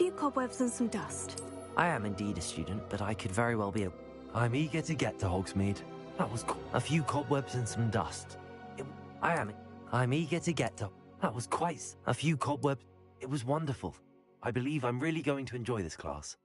few cobwebs and some dust. I am indeed a student, but I could very well be a... I'm eager to get to Hogsmeade. That was a few cobwebs and some dust. I'm eager to get to... That was quite a few cobwebs. It was wonderful. I believe I'm really going to enjoy this class.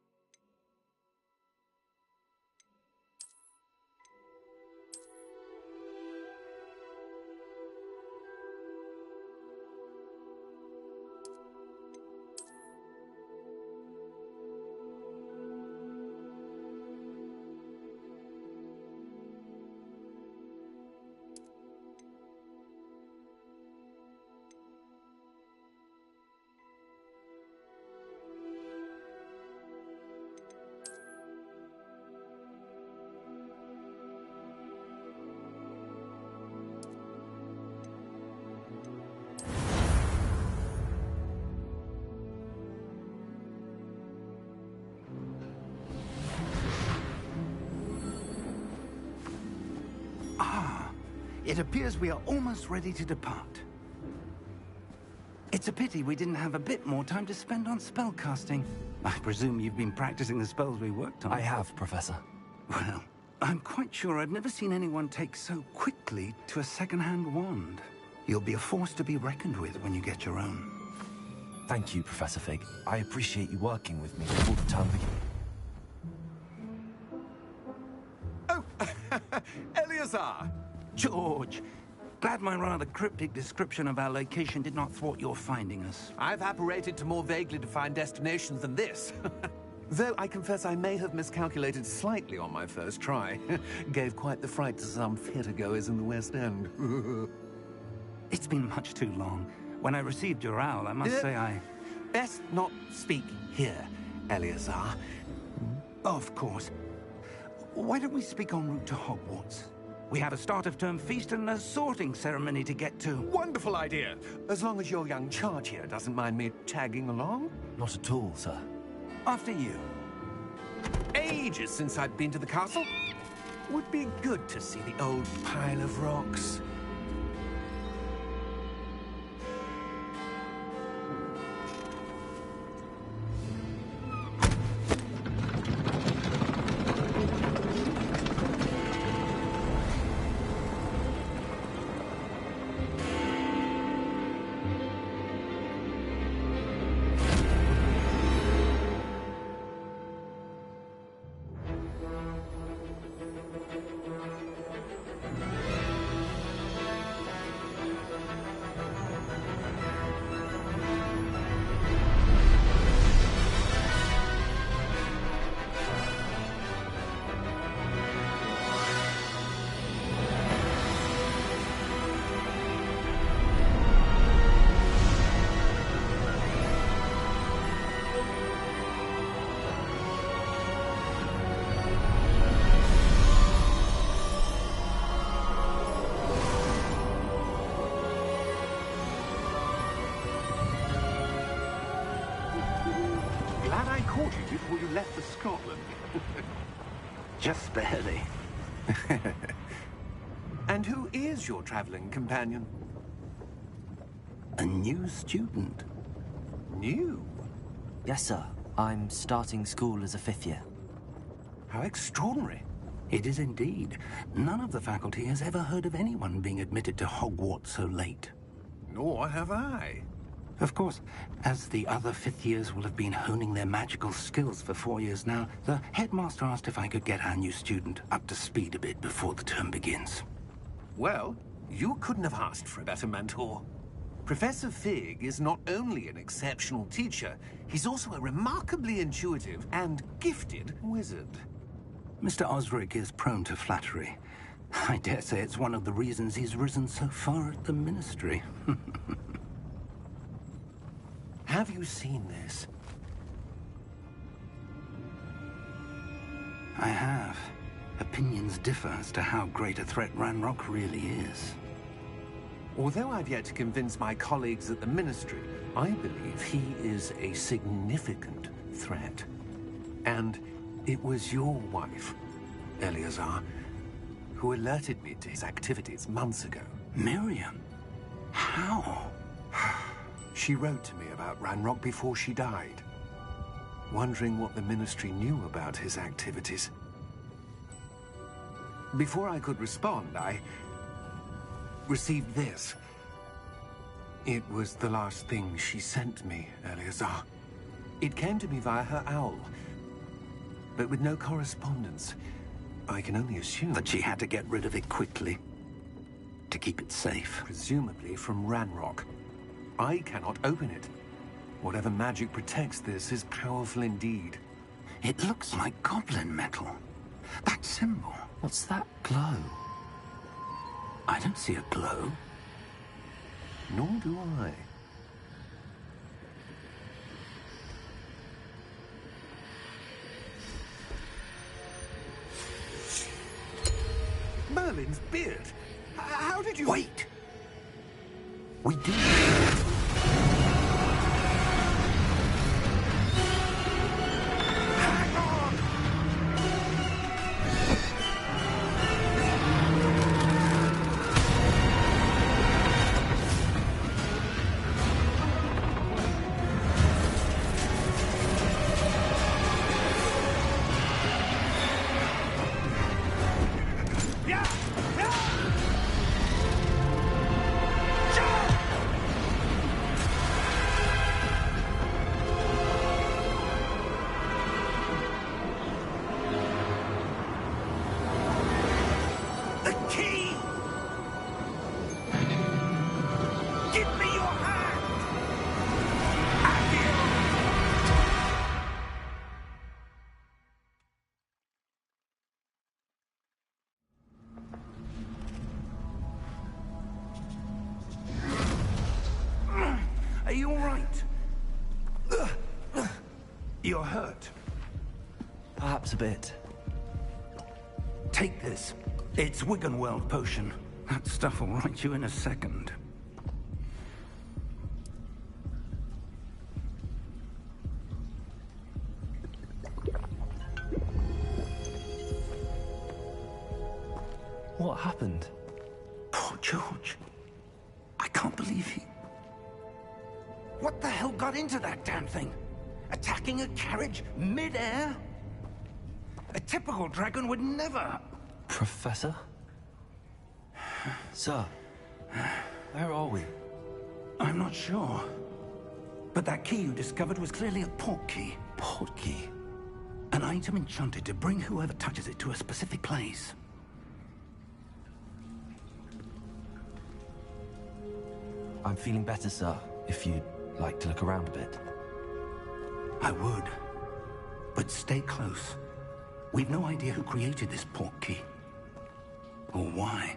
It appears we are almost ready to depart. It's a pity we didn't have a bit more time to spend on spellcasting. I presume you've been practicing the spells we worked on. I have, Professor. Well, I'm quite sure I've never seen anyone take so quickly to a second-hand wand. You'll be a force to be reckoned with when you get your own. Thank you, Professor Fig. I appreciate you working with me all the time. Oh, Eleazar! George! Glad my rather cryptic description of our location did not thwart your finding us. I've apparated to more vaguely defined destinations than this. Though I confess I may have miscalculated slightly on my first try. Gave quite the fright to some theatre-goers in the West End. It's been much too long. When I received your owl, I must say I... Best not speak here, Eleazar. Of course. Why don't we speak en route to Hogwarts? We have a start-of-term feast and a sorting ceremony to get to. Wonderful idea! As long as your young charge here doesn't mind me tagging along. Not at all, sir. After you. Ages since I've been to the castle. Would be good to see the old pile of rocks. Before you left for Scotland. Just barely. And who is your traveling companion? A new student. New? Yes, sir. I'm starting school as a 5th year. How extraordinary. It is indeed. None of the faculty has ever heard of anyone being admitted to Hogwarts so late. Nor have I. Of course, as the other 5th years will have been honing their magical skills for 4 years now, the headmaster asked if I could get our new student up to speed a bit before the term begins. Well, you couldn't have asked for a better mentor. Professor Fig is not only an exceptional teacher, he's also a remarkably intuitive and gifted wizard. Mr. Osric is prone to flattery. I dare say it's one of the reasons he's risen so far at the Ministry. Have you seen this? I have. Opinions differ as to how great a threat Ranrock really is. Although I've yet to convince my colleagues at the Ministry, I believe he is a significant threat. And it was your wife, Eleazar, who alerted me to his activities months ago. Miriam? How? She wrote to me about Ranrock before she died. wondering what the Ministry knew about his activities. Before I could respond, I received this. It was the last thing she sent me, Eleazar. It came to me via her owl, but with no correspondence. I can only assume That she had to get rid of it quickly to keep it safe. presumably from Ranrock. I cannot open it. Whatever magic protects this is powerful indeed. It looks like goblin metal. That symbol. What's that glow? I don't see a glow. Nor do I. Merlin's beard. How did you... Wait! We did. Hang on! Yeah! Yeah! The key! Give me your hand! Are you all right? You're hurt. Perhaps a bit. Take this. It's Wiggenweld potion. That stuff will right you in a second. What happened? Poor George. I can't believe he... What the hell got into that damn thing? Attacking a carriage mid-air? A typical dragon would never... Professor? Sir, where are we? I'm not sure. But that key you discovered was clearly a port key. Port key? An item enchanted to bring whoever touches it to a specific place. I'm feeling better, sir, if you'd like to look around a bit. I would. But stay close. We've no idea who created this port key. Or why.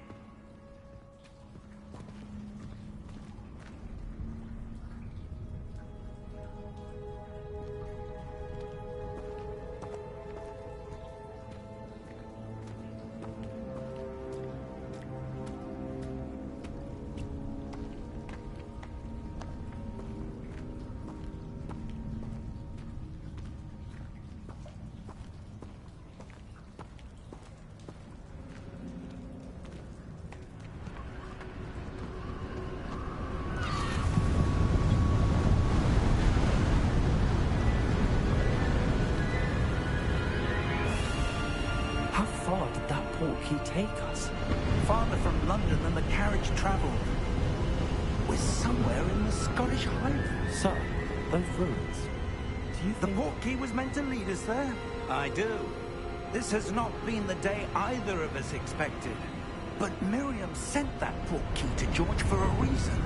How far did that port key take us? Farther from London than the carriage traveled. We're somewhere in the Scottish Highlands. Sir, those ruins. Do you The think... port key was meant to lead us there? I do. This has not been the day either of us expected. But Miriam sent that port key to George for a reason.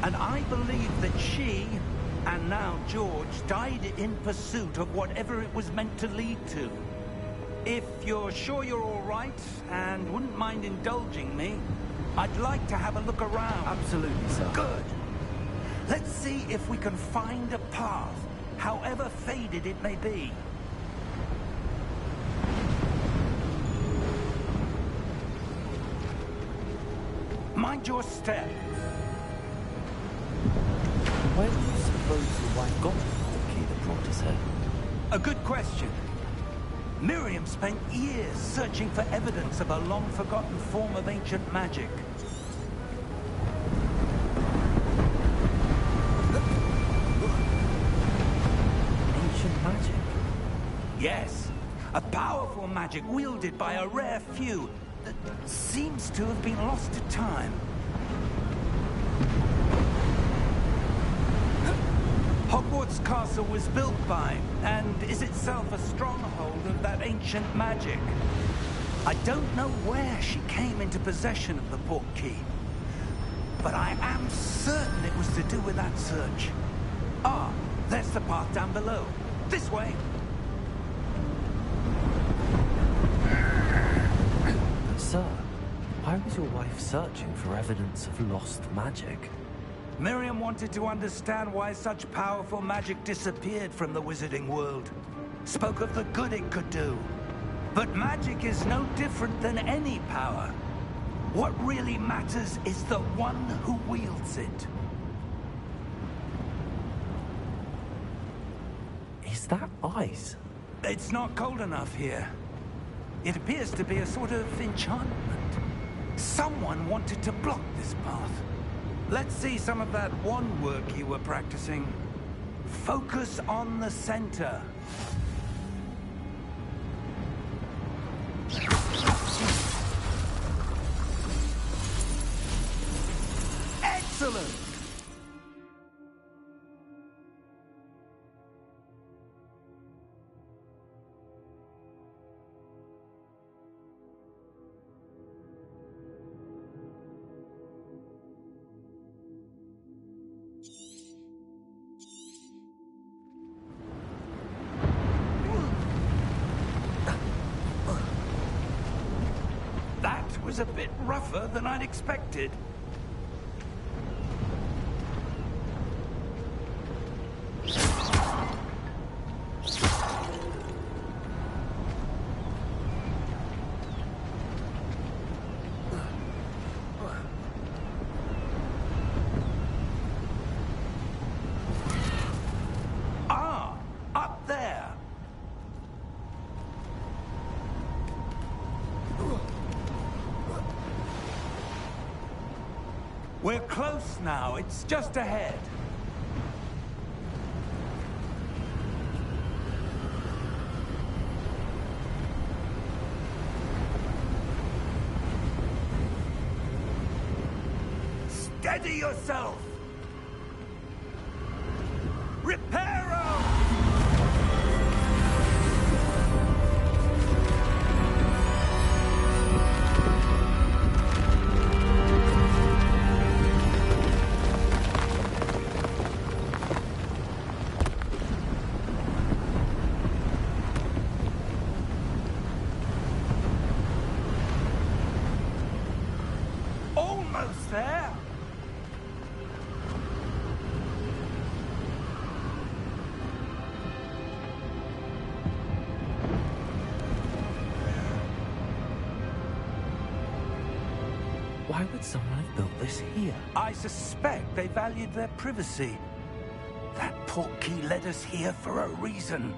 And I believe that she, and now George, died in pursuit of whatever it was meant to lead to. If you're sure you're all right, and wouldn't mind indulging me, I'd like to have a look around. Absolutely, sir. Good. Let's see if we can find a path, however faded it may be. Mind your step. Where do you suppose your wife got the port key that brought us here? A good question. Miriam spent years searching for evidence of a long-forgotten form of ancient magic. Ancient Powerful magic wielded by a rare few that seems to have been lost to time. Hogwarts Castle was built by, and is itself a stronghold of that ancient magic. I don't know where she came into possession of the portkey, but I am certain it was to do with that search. Ah, there's the path down below. This way. But sir, why was your wife searching for evidence of lost magic? Miriam wanted to understand why such powerful magic disappeared from the wizarding world. Spoke of the good it could do. But magic is no different than any power. What really matters is the one who wields it. Is that ice? It's not cold enough here. It appears to be a sort of enchantment. Someone wanted to block this path. Let's see some of that wand work you were practicing. Focus on the center. Excellent! That was a bit rougher than I'd expected. Ah, up there. We're close now. It's just ahead. Steady yourself! Reparo! Almost there! Why would someone have built this here? I suspect they valued their privacy. That portkey led us here for a reason.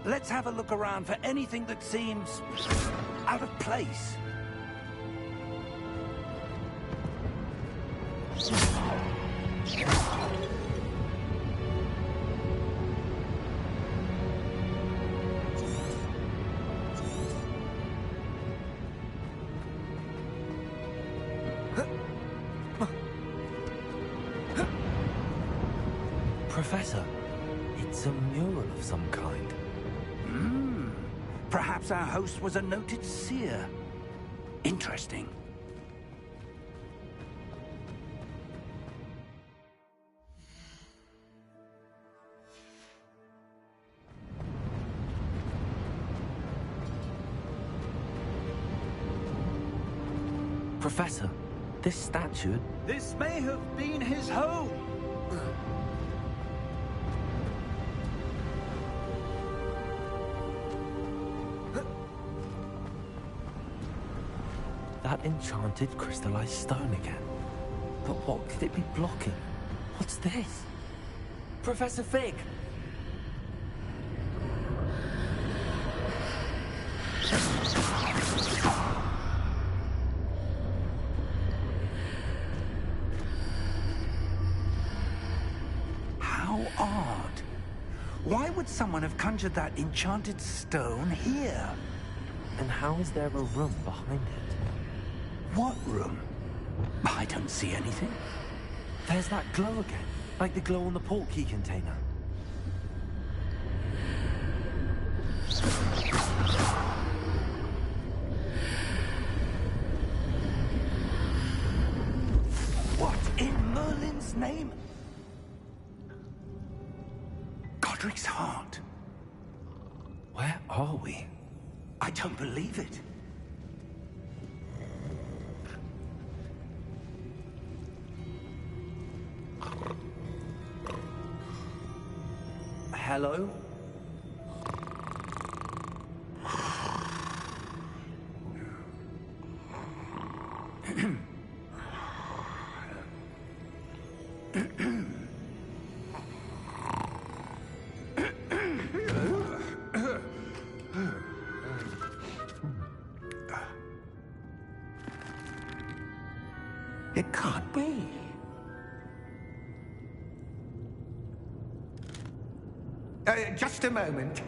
Let's have a look around for anything that seems out of place. Professor, it's a mural of some kind. Perhaps our host was a noted seer. Interesting. Professor, this statue... This may have been his home. That enchanted crystallized stone again. But what could it be blocking? What's this? Professor Fig! How odd. Why would someone have conjured that enchanted stone here? And how is there a room behind it? What room? I don't see anything. There's that glow again, like the glow on the portkey container. What in Merlin's name? Godric's heart. Where are we? I don't believe it. Hello? It can't be. Just a moment.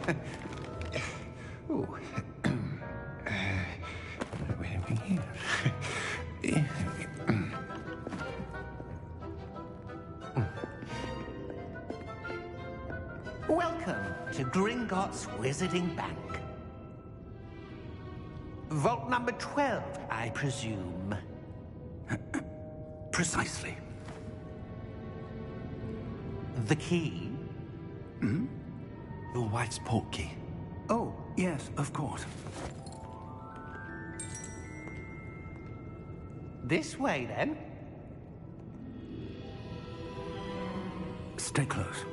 Ooh. Where are we here? Welcome to Gringotts Wizarding Bank. Vault number 12, I presume. Precisely. The key? Hmm? Your wife's portkey. Oh, yes, of course. This way, then. Stay close.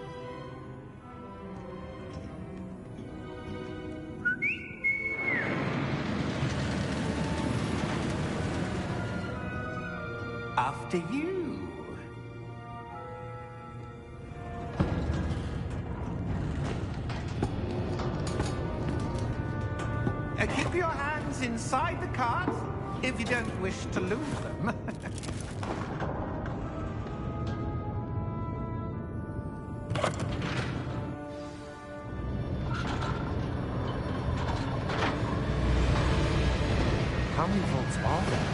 After you. Keep your hands inside the cards if you don't wish to lose them. How many vaults are there?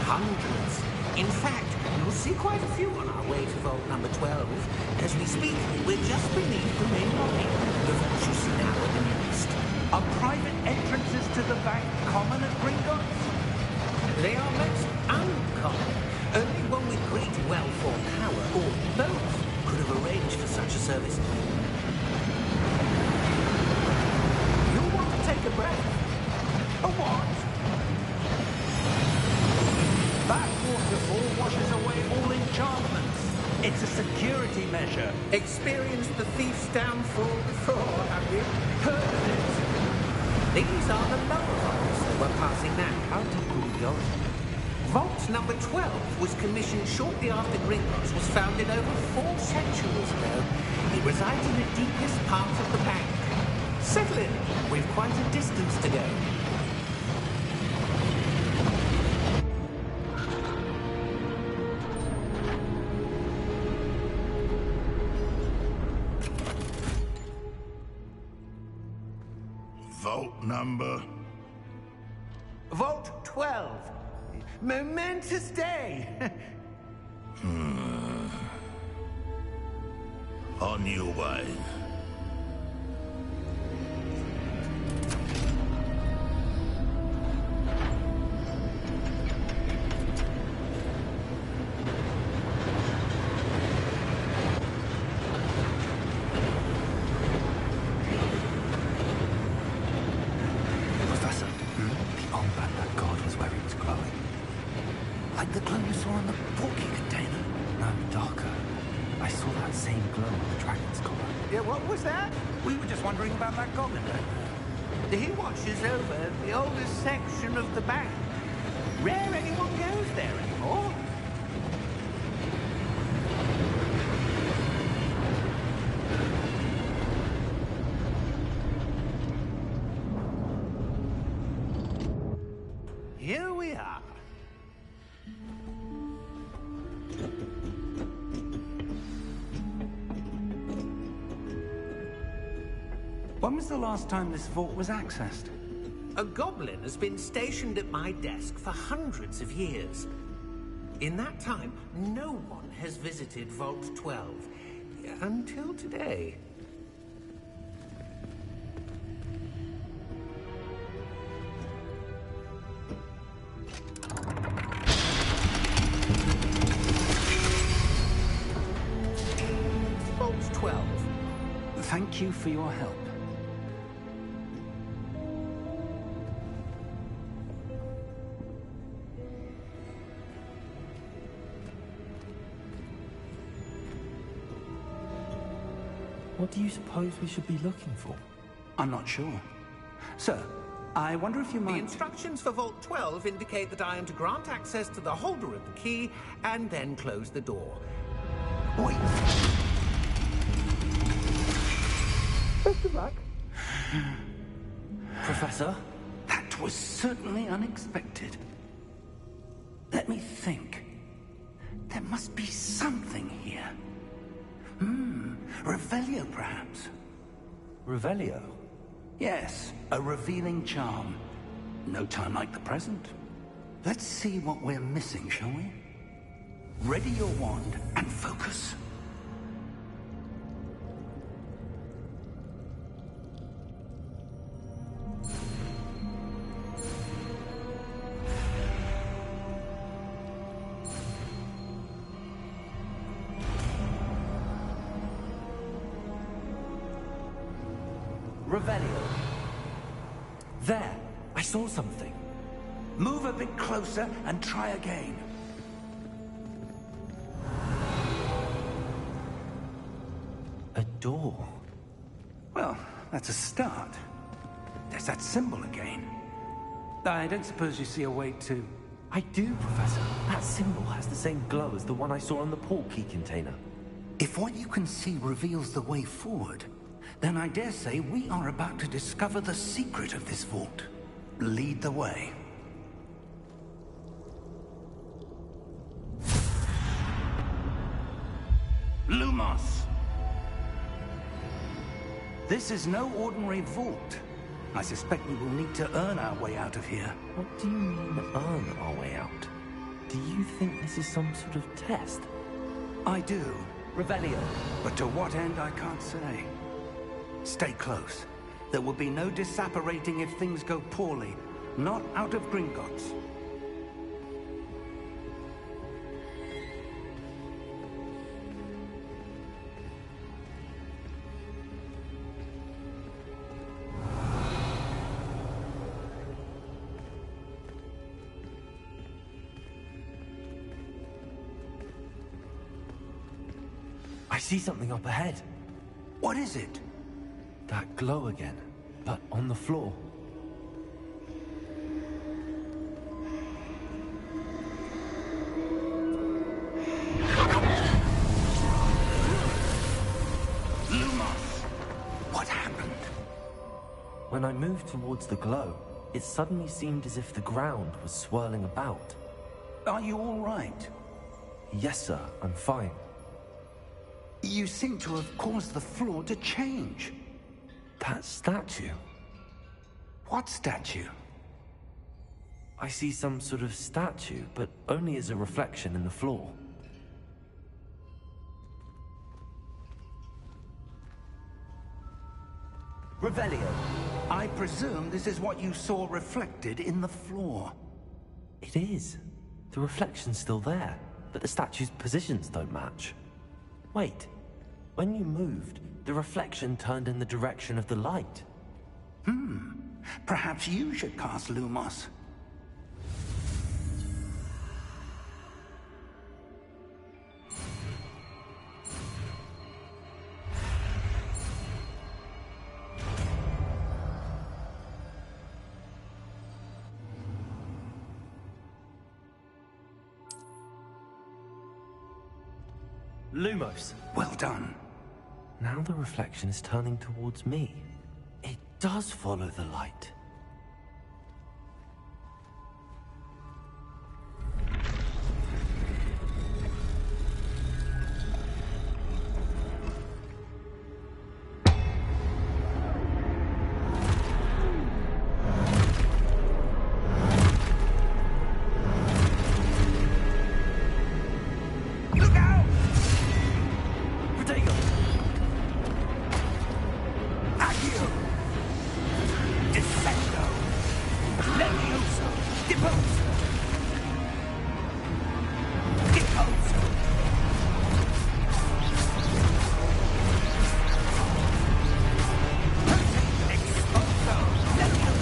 Hundreds. In fact, you'll see quite a few on our way to vault number 12. As we speak, we're just beneath the main lobby. The vaults you see now are the newest. Are private entrances to the bank common at Gringotts? They are most uncommon. Only one with great wealth or power, or both, could have arranged for such a service. You'll want to take a breath. A what? That waterfall washes away all enchantments. It's a security measure. Experienced the thief's downfall before, have you? Heard of it? These are the lower vaults that we're passing now. How deep are we going? Vault number 12 was commissioned shortly after Gringotts was founded over 4 centuries ago. It resides in the deepest part of the bank. Settle in. We've quite a distance to go. Vault number? Vault 12. Momentous day. On your way. Professor, the armband that God was wearing was glowing. Like the glow you saw on the portkey container. No, darker. I saw that same glow on the dragon's collar. Yeah, what was that? We were just wondering about that goblin. He watches over the oldest section of the bank. Rare anyone goes there anymore. Here we are. When was the last time this vault was accessed? A goblin has been stationed at my desk for hundreds of years. In that time, no one has visited Vault 12. Until today. Vault 12. Thank you for your help. What do you suppose we should be looking for? I'm not sure. Sir, I wonder if you The might... instructions for Vault 12 indicate that I am to grant access to the holder of the key and then close the door. Wait. Best of luck. Professor? That was certainly unexpected. Let me think. There must be something here. Revelio, perhaps? Revelio? Yes, a revealing charm. No time like the present. Let's see what we're missing, shall we? Ready your wand and focus. Revelio. There! I saw something. Move a bit closer and try again. A door. Well, that's a start. There's that symbol again. I don't suppose you see a way to... I do, Professor. That symbol has the same glow as the one I saw on the port key container. If what you can see reveals the way forward, then I dare say we are about to discover the secret of this vault. Lead the way. Lumos! This is no ordinary vault. I suspect we will need to earn our way out of here. What do you mean, earn our way out? Do you think this is some sort of test? I do, Revelio. but to what end I can't say. Stay close. There will be no disapparating if things go poorly. Not out of Gringotts. I see something up ahead. What is it? That glow again, but on the floor. Lumos! What happened? When I moved towards the glow, it suddenly seemed as if the ground was swirling about. Are you all right? Yes, sir, I'm fine. You seem to have caused the floor to change. That statue. What statue? I see some sort of statue, but only as a reflection in the floor. Revelio. I presume this is what you saw reflected in the floor. It is. The reflection's still there, but the statue's positions don't match. Wait. When you moved, the reflection turned in the direction of the light. Perhaps you should cast Lumos. Lumos. Well done. Now the reflection is turning towards me. It does follow the light. Depose! Depose! Exposo! Levioso!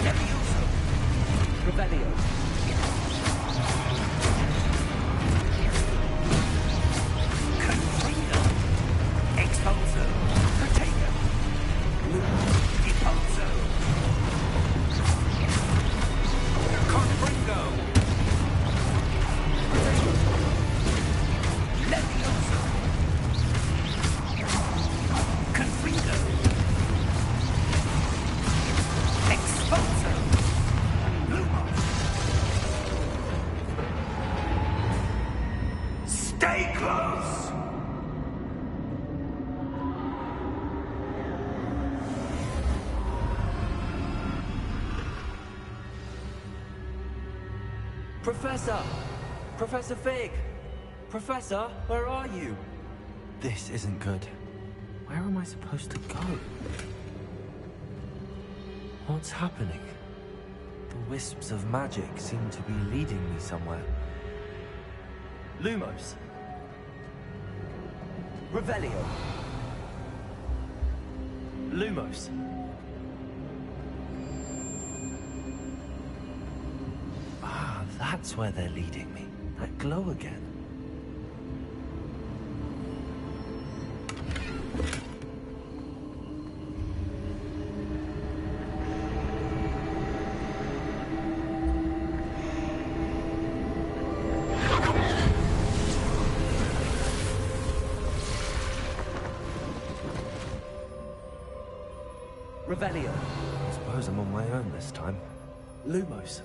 Levioso! Revelio! Confringo! Exposo! Protego! Deposo! Confringo! Levioso! Confringo! Exposo! Lumos! Stay close! Professor! Professor Fig! Professor, where are you? This isn't good. Where am I supposed to go? What's happening? The wisps of magic seem to be leading me somewhere. Lumos! Revelio! Lumos! Ah, that's where they're leading me. That glow again. Revelio. I suppose I'm on my own this time. Lumos.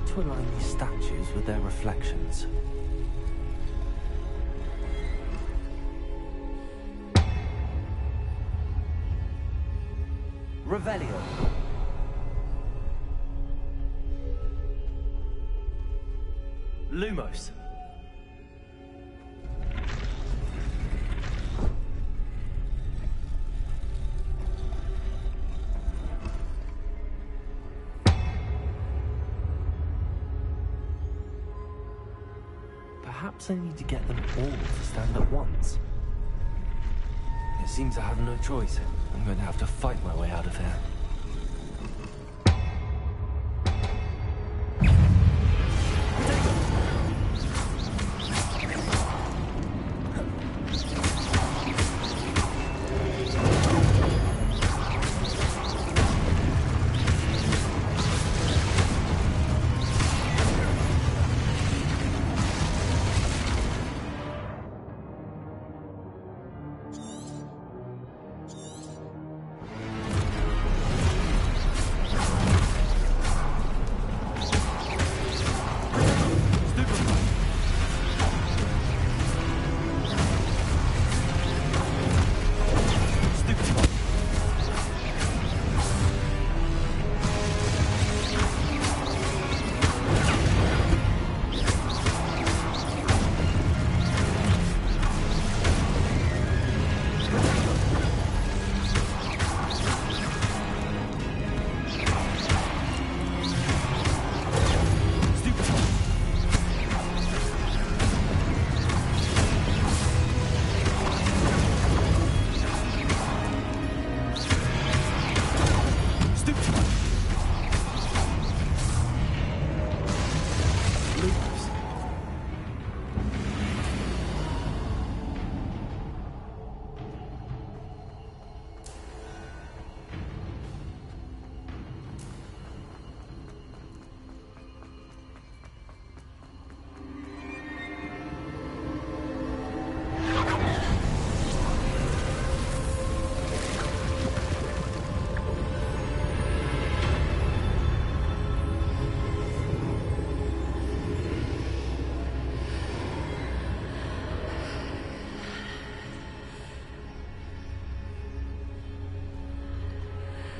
To align these statues with their reflections. Revelio. Lumos. Perhaps I need to get them all to stand at once. It seems I have no choice. I'm going to have to fight my way out of here.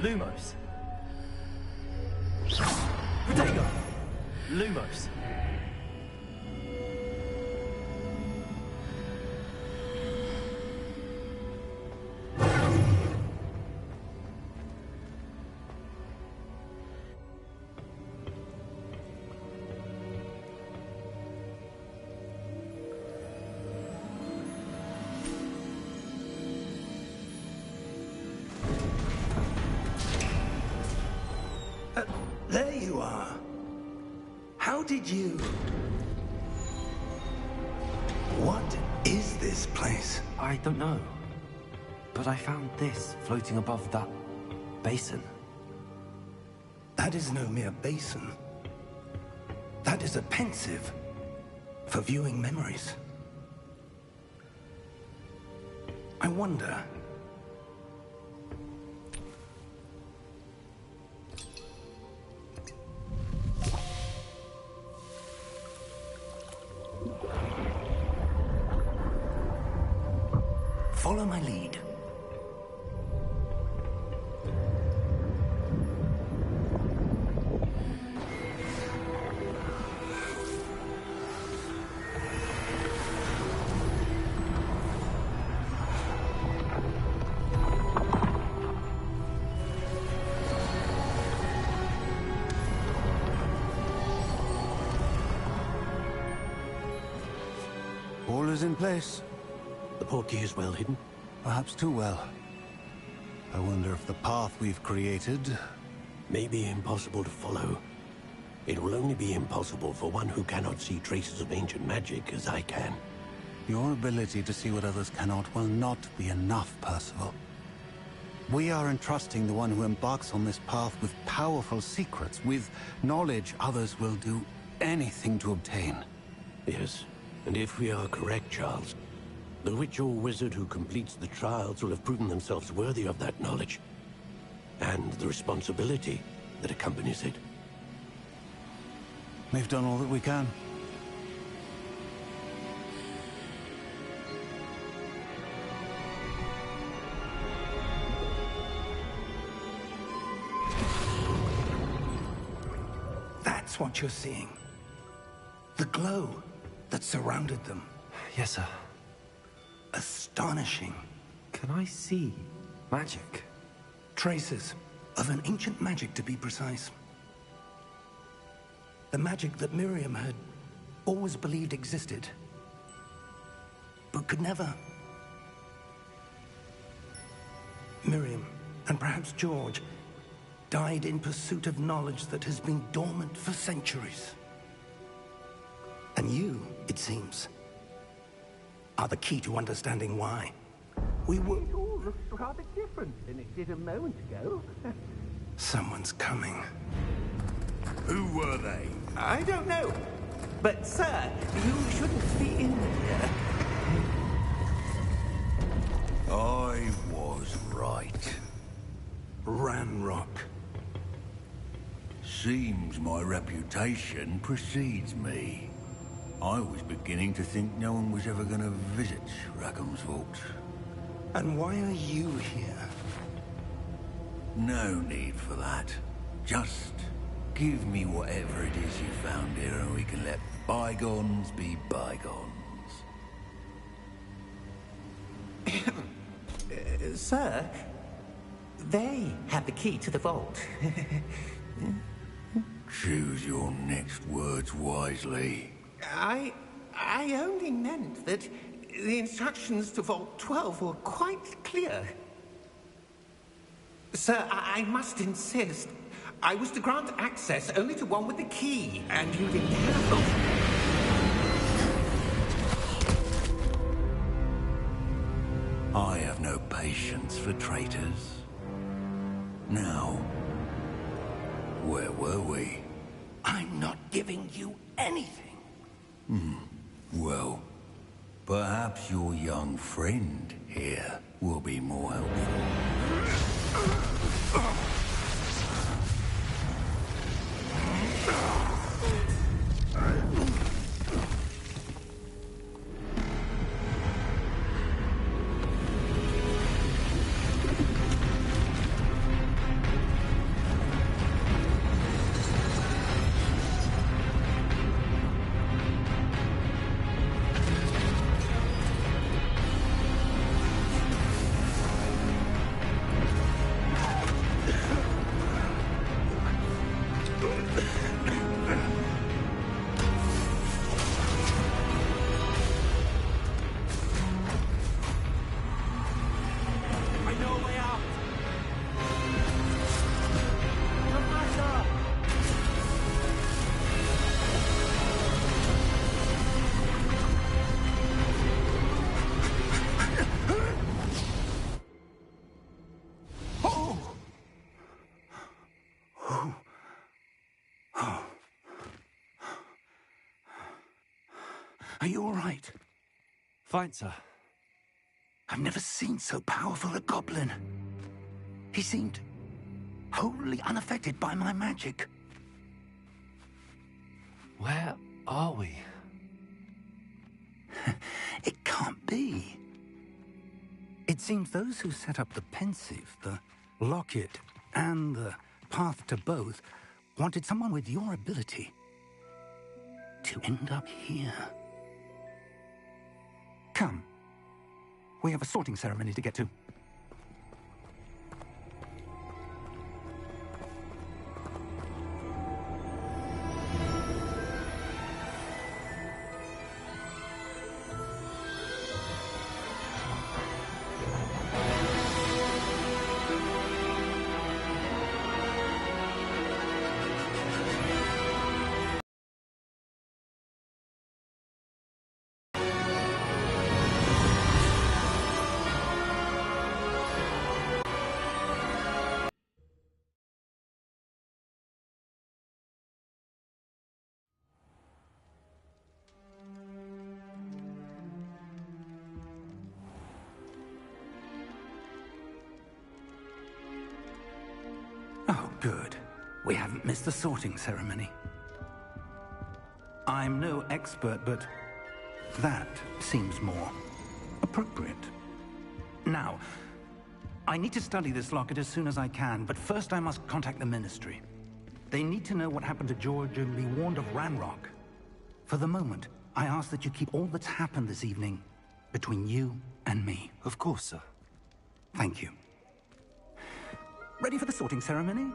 Lumos. Protego! Lumos. There you are. How did you... What is this place? I don't know. But I found this floating above that basin. That is no mere basin. That is a pensive for viewing memories. I wonder... Follow my lead. All is in place. The portkey is well hidden. Perhaps too well. I wonder if the path we've created... May be impossible to follow. It will only be impossible for one who cannot see traces of ancient magic as I can. Your ability to see what others cannot will not be enough, Percival. We are entrusting the one who embarks on this path with powerful secrets, with knowledge others will do anything to obtain. Yes, and if we are correct, Charles, the witch or wizard who completes the trials will have proven themselves worthy of that knowledge, and the responsibility that accompanies it. We've done all that we can. That's what you're seeing. The glow that surrounded them. Yes, sir. Astonishing. Can I see magic? Traces of an ancient magic, to be precise. The magic that Miriam had always believed existed, but could never. Miriam, and perhaps George, died in pursuit of knowledge that has been dormant for centuries. And you, it seems, are the key to understanding why. We were... It all looks rather different than it did a moment ago. Someone's coming. Who were they? I don't know. But, sir, you shouldn't be in here. I was right. Ranrock. Seems my reputation precedes me. I was beginning to think no one was ever going to visit Rackham's vault. And why are you here? No need for that. Just give me whatever it is you found here and we can let bygones be bygones. Sir, they have the key to the vault. Choose your next words wisely. I only meant that the instructions to Vault 12 were quite clear. Sir, I must insist. I was to grant access only to one with the key, and you didn't have them. I have no patience for traitors. Now, where were we? I'm not giving you anything. Well, perhaps your young friend here will be more helpful. Are you all right? Fine, sir. I've never seen so powerful a goblin. He seemed wholly unaffected by my magic. Where are we? It can't be. It seems those who set up the pensive, the locket, and the path to both wanted someone with your ability to end up here. Come. We have a sorting ceremony to get to. Oh, good. We haven't missed the sorting ceremony. I'm no expert, but that seems more appropriate. Now, I need to study this locket as soon as I can, but first I must contact the Ministry. They need to know what happened to George and be warned of Ranrock. For the moment, I ask that you keep all that's happened this evening between you and me. Of course, sir. Thank you. Ready for the sorting ceremony?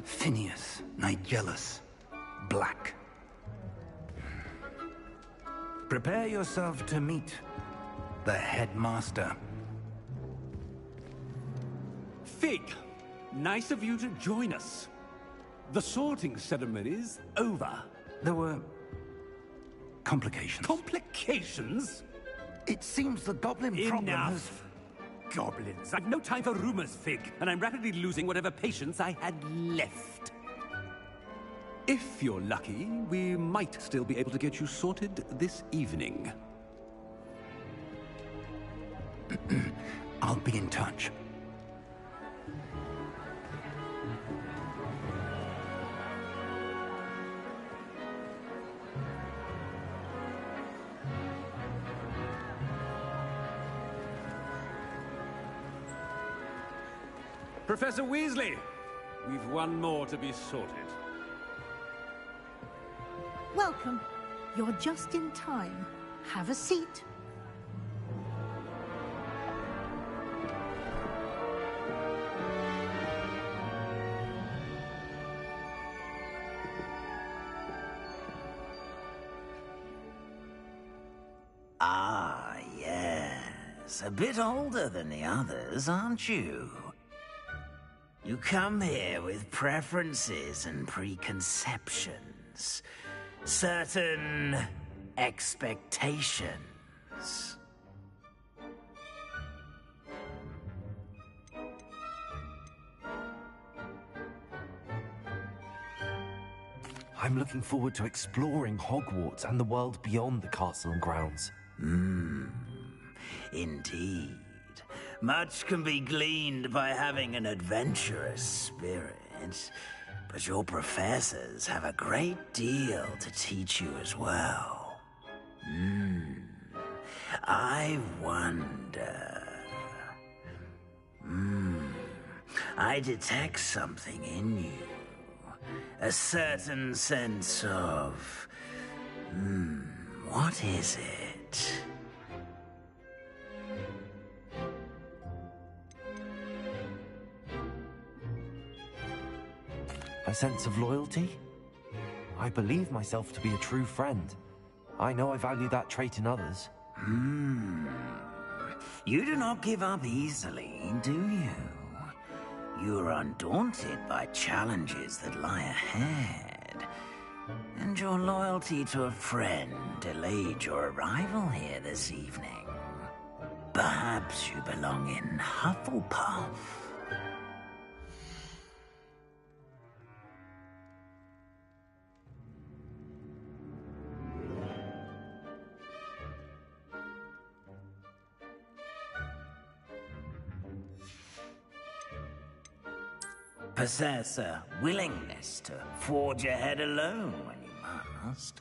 Phineas, Nigellus, Black. Prepare yourself to meet the headmaster. Fig, nice of you to join us. The sorting ceremony's over. There were complications. Complications? It seems the goblin problem has... Enough! Goblins. I've no time for rumors, Fig, and I'm rapidly losing whatever patience I had left. If you're lucky, we might still be able to get you sorted this evening. I'll be in touch. Professor Weasley, we've one more to be sorted. Welcome. You're just in time. Have a seat. Ah, yes. A bit older than the others, aren't you? You come here with preferences and preconceptions. Certain expectations. I'm looking forward to exploring Hogwarts and the world beyond the castle and grounds. Indeed. Much can be gleaned by having an adventurous spirit, but your professors have a great deal to teach you as well. I wonder... I detect something in you. A certain sense of... what is it? A sense of loyalty? I believe myself to be a true friend. I know I value that trait in others. You do not give up easily, do you? you are undaunted by challenges that lie ahead, and your loyalty to a friend delayed your arrival here this evening. Perhaps you belong in Hufflepuff. Possess a willingness to forge ahead alone when you must.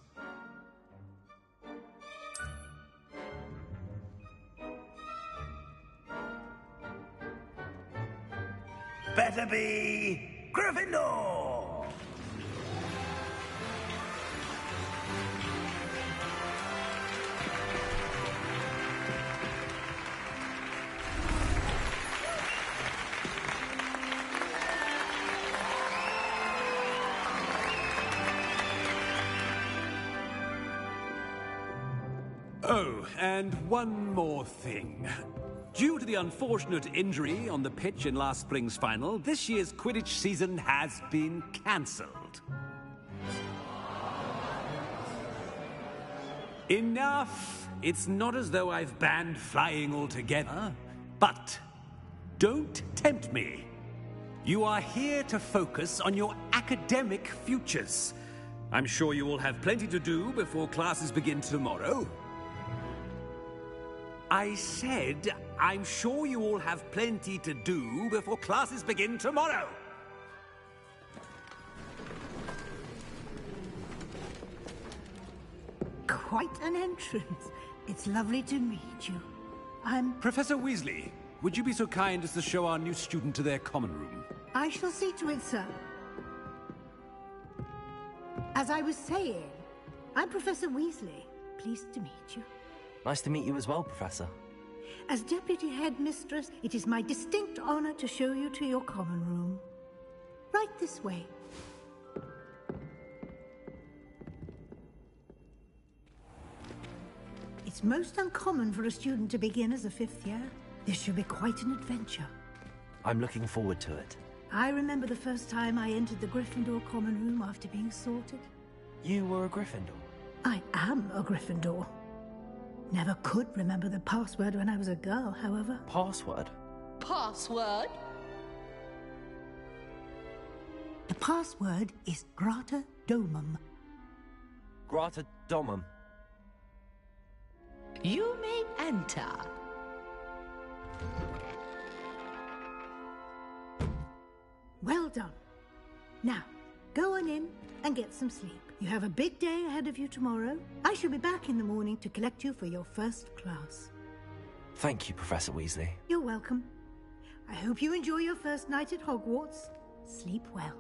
Better be Gryffindor! Oh, and one more thing. Due to the unfortunate injury on the pitch in last spring's final, this year's Quidditch season has been cancelled. Enough! It's not as though I've banned flying altogether, but don't tempt me. You are here to focus on your academic futures. I'm sure you will have plenty to do before classes begin tomorrow. I said, I'm sure you all have plenty to do before classes begin tomorrow. Quite an entrance. It's lovely to meet you. I'm... Professor Weasley, would you be so kind as to show our new student to their common room? I shall see to it, sir. As I was saying, I'm Professor Weasley. Pleased to meet you. Nice to meet you as well, Professor. As Deputy Headmistress, it is my distinct honor to show you to your common room. Right this way. It's most uncommon for a student to begin as a fifth year. This should be quite an adventure. I'm looking forward to it. I remember the first time I entered the Gryffindor common room after being sorted. You were a Gryffindor? I am a Gryffindor. Never could remember the password when I was a girl, however. Password? Password? The password is Grata Domum. Grata Domum. You may enter. Well done. Now, go on in and get some sleep. You have a big day ahead of you tomorrow. I shall be back in the morning to collect you for your first class. Thank you, Professor Weasley. You're welcome. I hope you enjoy your first night at Hogwarts. Sleep well.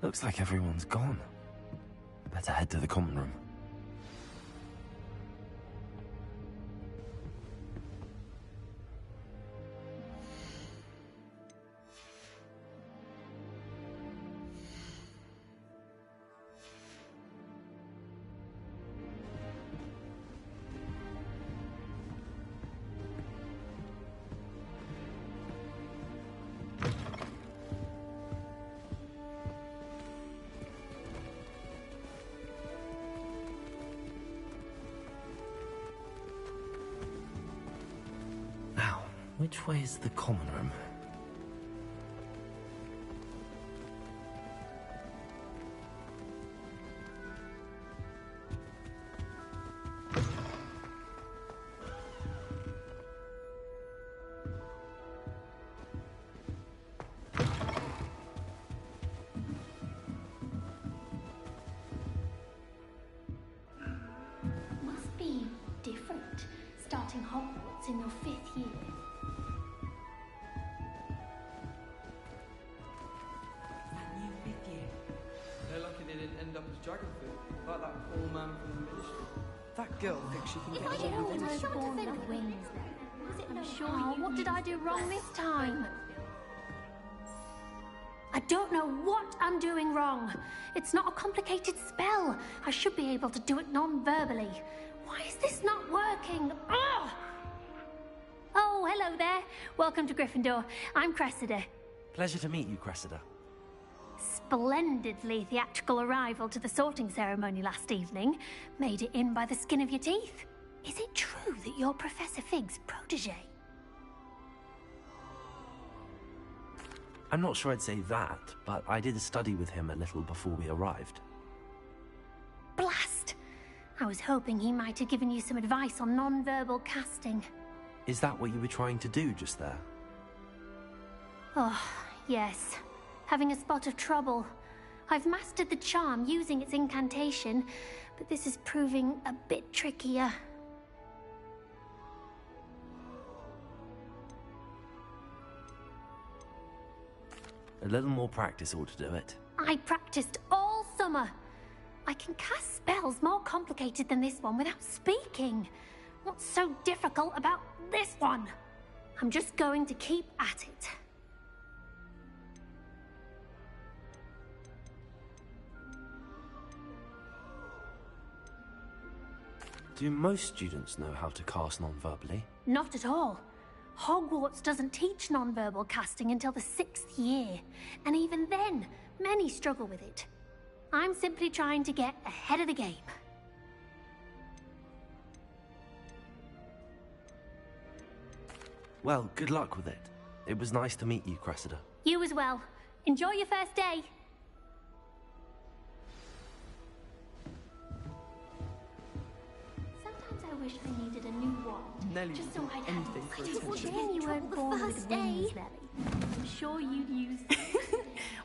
Looks like everyone's gone. Better head to the common room. Which way is the common room? Must be different, starting Hogwarts in your 5th year. Like that poor man from the ministry. That girl thinks she can get If I away told with her anything. to defend wings then, was it I'm sure what did I do wrong this time? I don't know what I'm doing wrong. It's not a complicated spell. I should be able to do it non-verbally. Why is this not working? Ugh! Oh, hello there. Welcome to Gryffindor. I'm Cressida. Pleasure to meet you, Cressida. Splendidly theatrical arrival to the sorting ceremony last evening. Made it in by the skin of your teeth. Is it true that you're Professor Fig's protege? I'm not sure I'd say that, but I did study with him a little before we arrived. Blast! I was hoping he might have given you some advice on non-verbal casting. Is that what you were trying to do just there? Oh, yes. Having a spot of trouble. I've mastered the charm using its incantation, but this is proving a bit trickier. A little more practice ought to do it. I practiced all summer. I can cast spells more complicated than this one without speaking. What's so difficult about this one? I'm just going to keep at it. Do most students know how to cast non-verbally? Not at all. Hogwarts doesn't teach non-verbal casting until the 6th year, and even then, many struggle with it. I'm simply trying to get ahead of the game. Well, good luck with it. It was nice to meet you, Cressida. You as well. Enjoy your first day. Sometimes I wish I needed a new wand. Nelly just would so do I'd anything for I didn't want attention. to you weren't born with wings, Nelly. I'm sure you'd use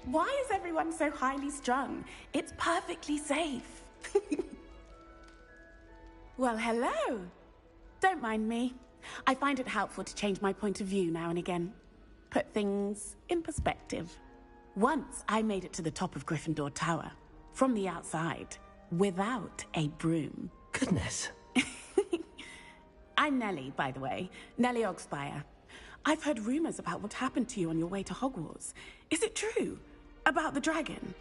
Why is everyone so highly strung? It's perfectly safe. Well, hello. Don't mind me. I find it helpful to change my point of view now and again. Put things in perspective. Once I made it to the top of Gryffindor Tower, from the outside, without a broom. Goodness. I'm Nellie, by the way. Nellie Ogspire. I've heard rumors about what happened to you on your way to Hogwarts. Is it true? About the dragon?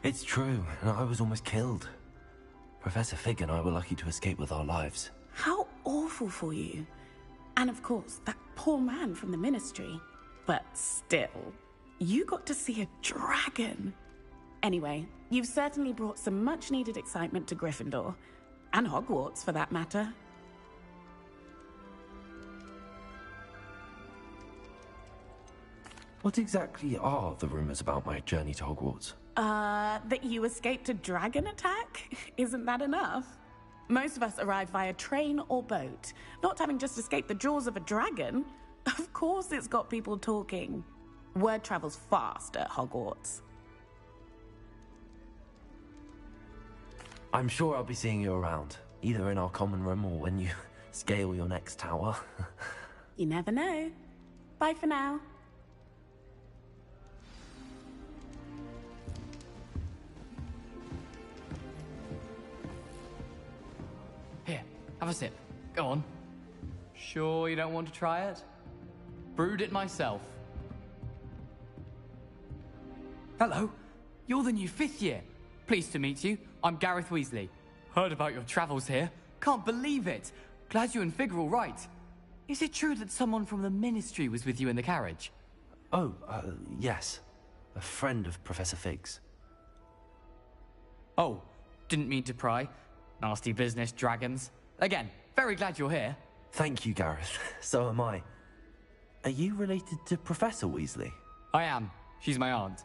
It's true, and I was almost killed. Professor Fig and I were lucky to escape with our lives. How awful for you. And of course, that poor man from the Ministry. But still, you got to see a dragon. Anyway, you've certainly brought some much-needed excitement to Gryffindor. And Hogwarts, for that matter. What exactly are the rumors about my journey to Hogwarts? That you escaped a dragon attack? Isn't that enough? Most of us arrive via train or boat, not having just escaped the jaws of a dragon. Of course it's got people talking. Word travels fast at Hogwarts. I'm sure I'll be seeing you around, either in our common room or when you scale your next tower. You never know. Bye for now. Here, have a sip. Go on. Sure you don't want to try it? Brewed it myself. Hello, you're the new 5th year. Pleased to meet you. I'm Gareth Weasley. Heard about your travels here. Can't believe it. Glad you and Fig are all right. Is it true that someone from the Ministry was with you in the carriage? Oh, yes. A friend of Professor Fig's. Oh, didn't mean to pry. Nasty business, dragons. Again, very glad you're here. Thank you, Gareth. So am I. Are you related to Professor Weasley? I am. She's my aunt.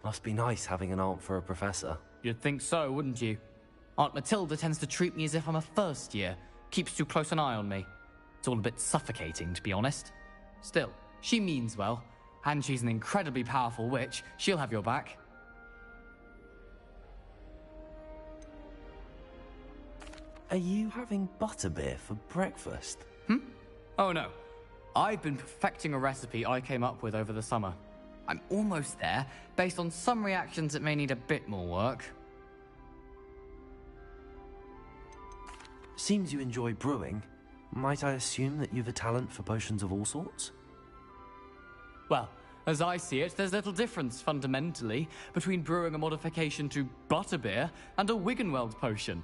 Must be nice having an aunt for a professor. You'd think so, wouldn't you? Aunt Matilda tends to treat me as if I'm a first year. Keeps too close an eye on me. It's all a bit suffocating, to be honest. Still, she means well. And she's an incredibly powerful witch. She'll have your back. Are you having butterbeer for breakfast? Oh no. I've been perfecting a recipe I came up with over the summer. I'm almost there, based on some reactions that may need a bit more work. Seems you enjoy brewing. Might I assume that you've a talent for potions of all sorts? Well, as I see it, there's little difference, fundamentally, between brewing a modification to butterbeer and a Wiggenweld potion.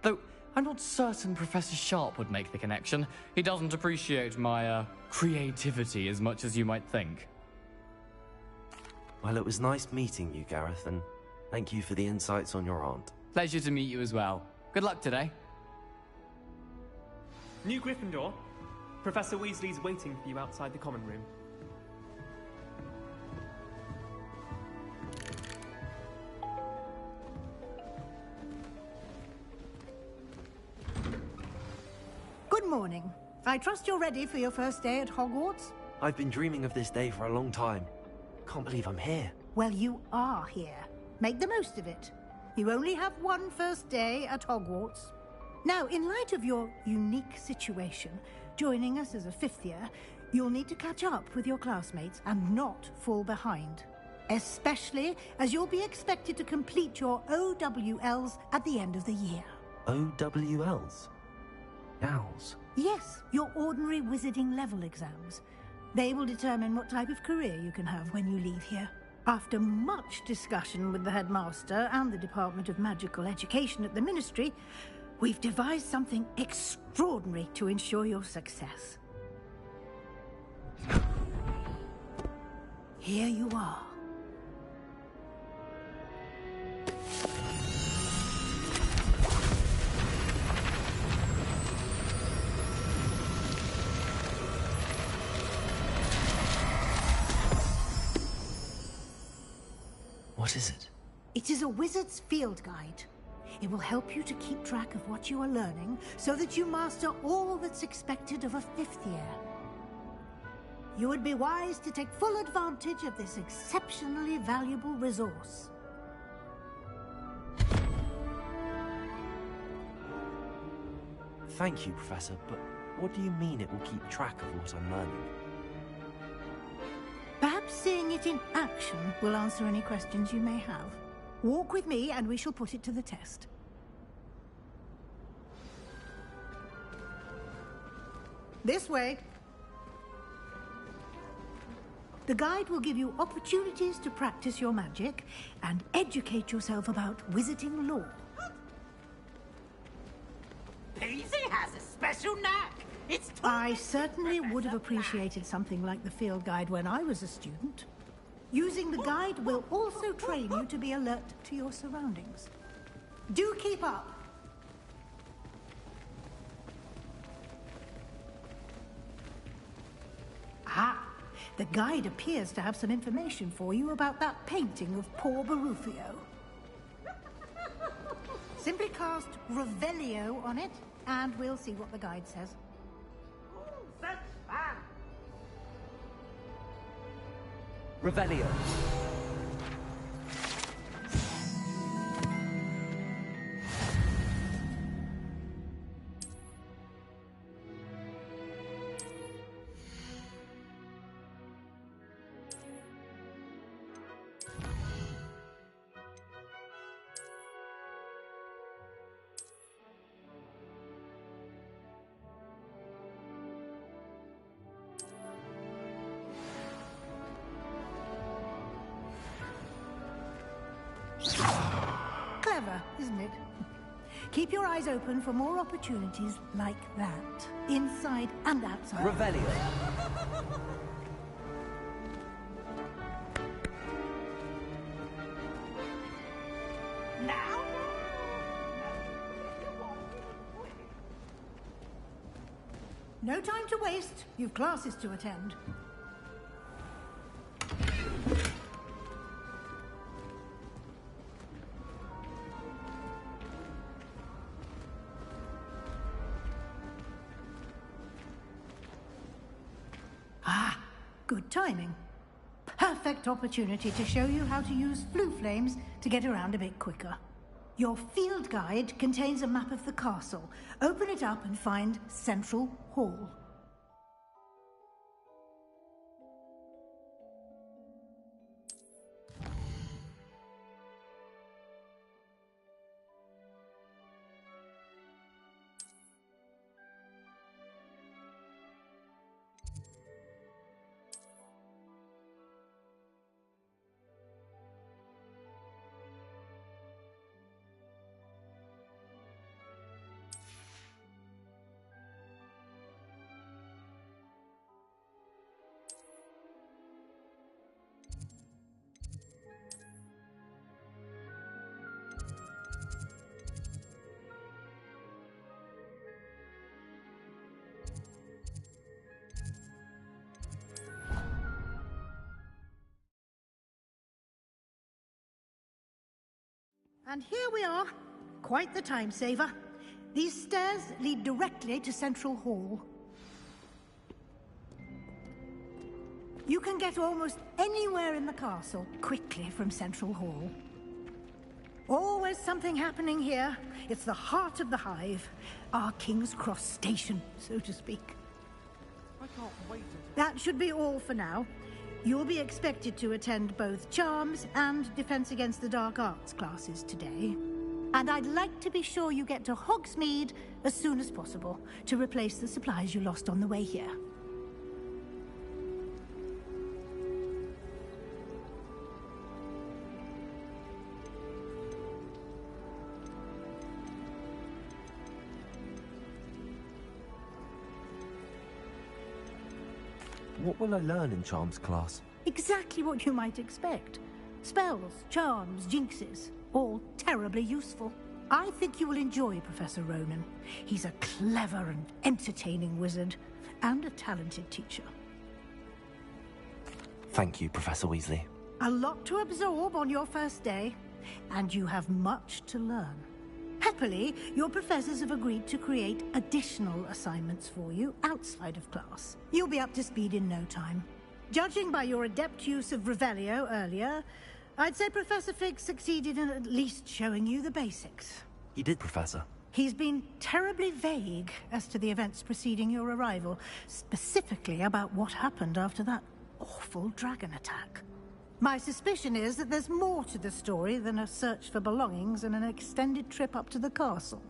Though, I'm not certain Professor Sharp would make the connection. He doesn't appreciate my, creativity as much as you might think. Well, it was nice meeting you, Gareth, and thank you for the insights on your aunt. Pleasure to meet you as well. Good luck today. New Gryffindor. Professor Weasley's waiting for you outside the common room. Good morning. I trust you're ready for your first day at Hogwarts? I've been dreaming of this day for a long time. Can't believe I'm here. Well, you are here. Make the most of it. You only have one first day at Hogwarts. Now, in light of your unique situation, joining us as a fifth year, you'll need to catch up with your classmates and not fall behind. Especially as you'll be expected to complete your OWLs at the end of the year. OWLs? Owls? Yes, your ordinary wizarding level exams. They will determine what type of career you can have when you leave here. After much discussion with the headmaster and the Department of Magical Education at the Ministry, we've devised something extraordinary to ensure your success. Here you are. What is it? It is a wizard's field guide. It will help you to keep track of what you are learning so that you master all that's expected of a fifth year. You would be wise to take full advantage of this exceptionally valuable resource. Thank you, Professor, but what do you mean it will keep track of what I'm learning? Perhaps seeing it in action will answer any questions you may have. Walk with me and we shall put it to the test. This way. The guide will give you opportunities to practice your magic and educate yourself about wizarding lore. Peasy has a special knack. I certainly would have appreciated something like the field guide when I was a student. Using the guide will also train you to be alert to your surroundings. Do keep up. Ah, the guide appears to have some information for you about that painting of poor Barufio. Simply cast Revelio on it, and we'll see what the guide says. Revelio. Clever, isn't it? Keep your eyes open for more opportunities like that, inside and outside. Revelio. Now? No time to waste. You've classes to attend. Good timing. Perfect opportunity to show you how to use flue flames to get around a bit quicker. Your field guide contains a map of the castle. Open it up and find Central Hall. And here we are. Quite the time saver. These stairs lead directly to Central Hall. You can get almost anywhere in the castle quickly from Central Hall. Always something happening here. It's the heart of the Hive. Our King's Cross station, so to speak. I can't wait. That should be all for now. You'll be expected to attend both Charms and Defense Against the Dark Arts classes today. And I'd like to be sure you get to Hogsmeade as soon as possible to replace the supplies you lost on the way here. What will I learn in Charms class? Exactly what you might expect. Spells, charms, jinxes, all terribly useful. I think you will enjoy Professor Ronan. He's a clever and entertaining wizard, and a talented teacher. Thank you, Professor Weasley. A lot to absorb on your first day, and you have much to learn. Happily, your professors have agreed to create additional assignments for you outside of class. You'll be up to speed in no time. Judging by your adept use of Revelio earlier, I'd say Professor Fig succeeded in at least showing you the basics. He did, Professor. He's been terribly vague as to the events preceding your arrival, specifically about what happened after that awful dragon attack. My suspicion is that there's more to the story than a search for belongings and an extended trip up to the castle.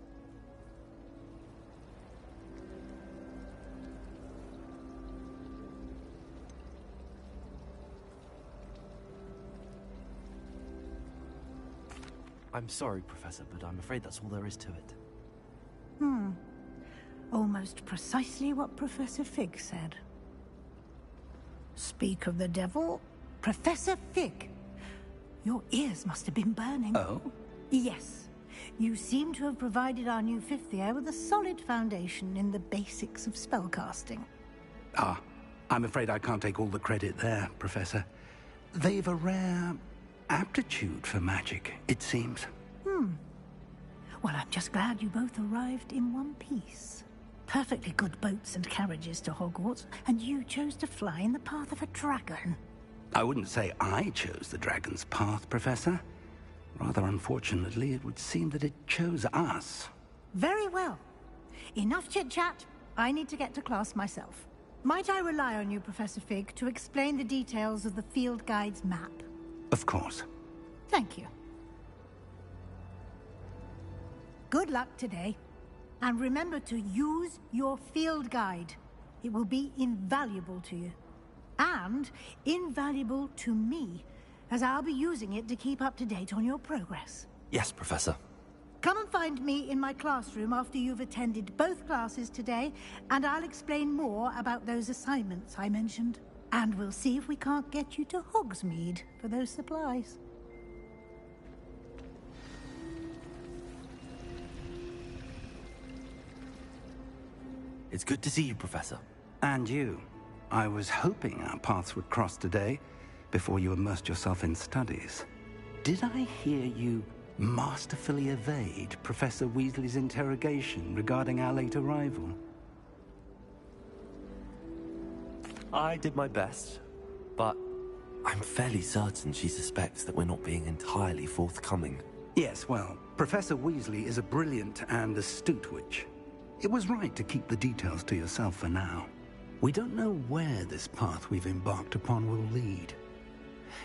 I'm sorry, Professor, but I'm afraid that's all there is to it. Almost precisely what Professor Fig said. Speak of the devil, Professor Fig. Your ears must have been burning. Oh? Yes. You seem to have provided our new fifth year with a solid foundation in the basics of spellcasting. Ah, I'm afraid I can't take all the credit there, Professor. They've a rare aptitude for magic, it seems. Well, I'm just glad you both arrived in one piece. Perfectly good boats and carriages to Hogwarts, and you chose to fly in the path of a dragon. I wouldn't say I chose the dragon's path, Professor. Rather unfortunately, it would seem that it chose us. Very well. Enough chit-chat. I need to get to class myself. Might I rely on you, Professor Fig, to explain the details of the field guide's map? Of course. Thank you. Good luck today. And remember to use your field guide. It will be invaluable to you. And invaluable to me, as I'll be using it to keep up to date on your progress. Yes, Professor. Come and find me in my classroom after you've attended both classes today, and I'll explain more about those assignments I mentioned. And we'll see if we can't get you to Hogsmeade for those supplies. It's good to see you, Professor. And you. I was hoping our paths would cross today, before you immersed yourself in studies. Did I hear you masterfully evade Professor Weasley's interrogation regarding our late arrival? I did my best, but I'm fairly certain she suspects that we're not being entirely forthcoming. Yes, well, Professor Weasley is a brilliant and astute witch. It was right to keep the details to yourself for now. We don't know where this path we've embarked upon will lead.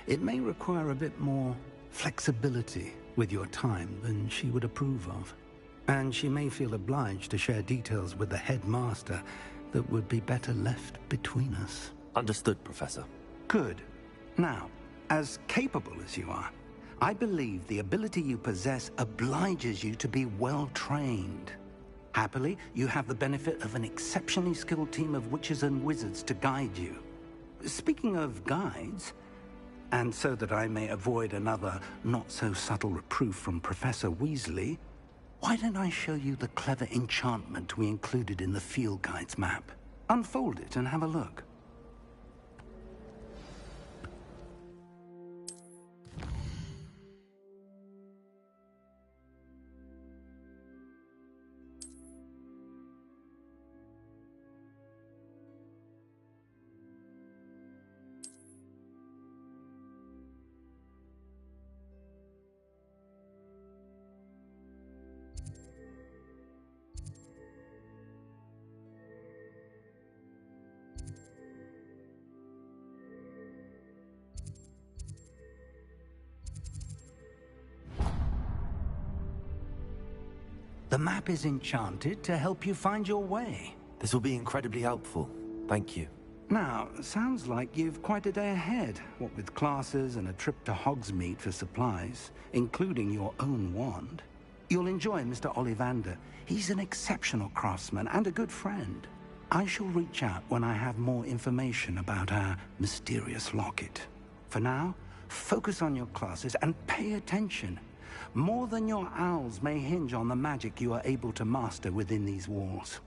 It may require a bit more flexibility with your time than she would approve of. And she may feel obliged to share details with the headmaster that would be better left between us. Understood, Professor. Good. Now, as capable as you are, I believe the ability you possess obliges you to be well trained. Happily, you have the benefit of an exceptionally skilled team of witches and wizards to guide you. Speaking of guides, and so that I may avoid another not-so-subtle reproof from Professor Weasley, why don't I show you the clever enchantment we included in the field guide's map? Unfold it and have a look. The map is enchanted to help you find your way. This will be incredibly helpful. Thank you. Now, sounds like you've quite a day ahead, what with classes and a trip to Hogsmeade for supplies, including your own wand. You'll enjoy Mr. Ollivander. He's an exceptional craftsman and a good friend. I shall reach out when I have more information about our mysterious locket. For now, focus on your classes and pay attention. More than your owls may hinge on the magic you are able to master within these walls.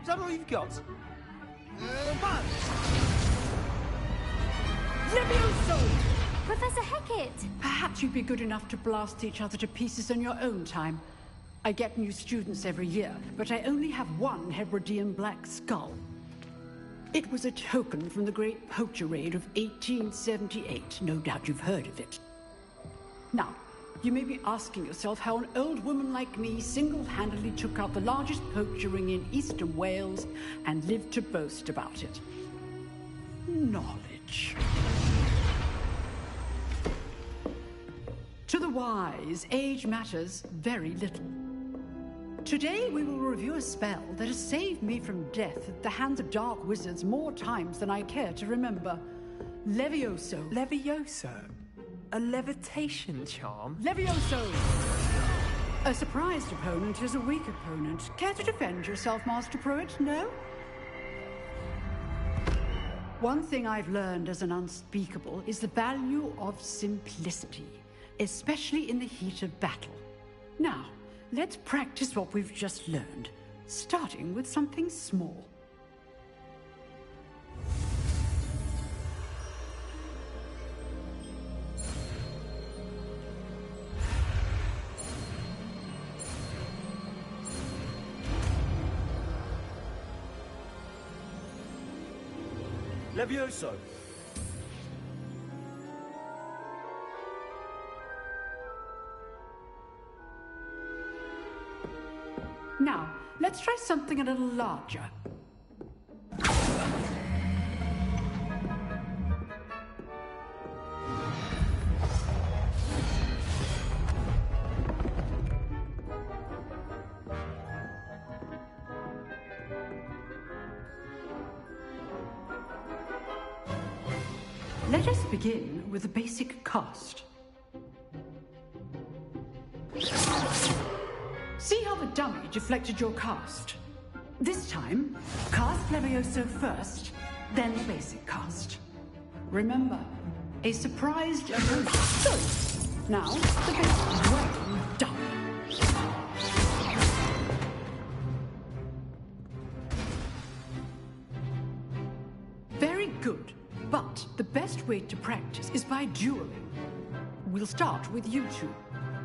Is that all you've got? Levioso! Professor Hecat! Perhaps you'd be good enough to blast each other to pieces on your own time. I get new students every year, but I only have one Hebridean black skull. It was a token from the Great Poacher Raid of 1878. No doubt you've heard of it. Now, you may be asking yourself how an old woman like me single-handedly took out the largest poacher ring in eastern Wales and lived to boast about it. Knowledge. To the wise, age matters very little. Today we will review a spell that has saved me from death at the hands of dark wizards more times than I care to remember. Levioso. Levioso? A levitation charm? Levioso! A surprised opponent is a weak opponent. Care to defend yourself, Master Pruitt? No? One thing I've learned as an unspeakable is the value of simplicity, especially in the heat of battle. Now, let's practice what we've just learned, starting with something small. Levioso! Now, let's try something a little larger. Let us begin with the basic cast. See how the dummy deflected your cast? This time, cast Levioso first, then the basic cast. Remember, a surprised opponent. Good. Now, the basic is well done. Very good, but the best way to practice is by dueling. We'll start with you two.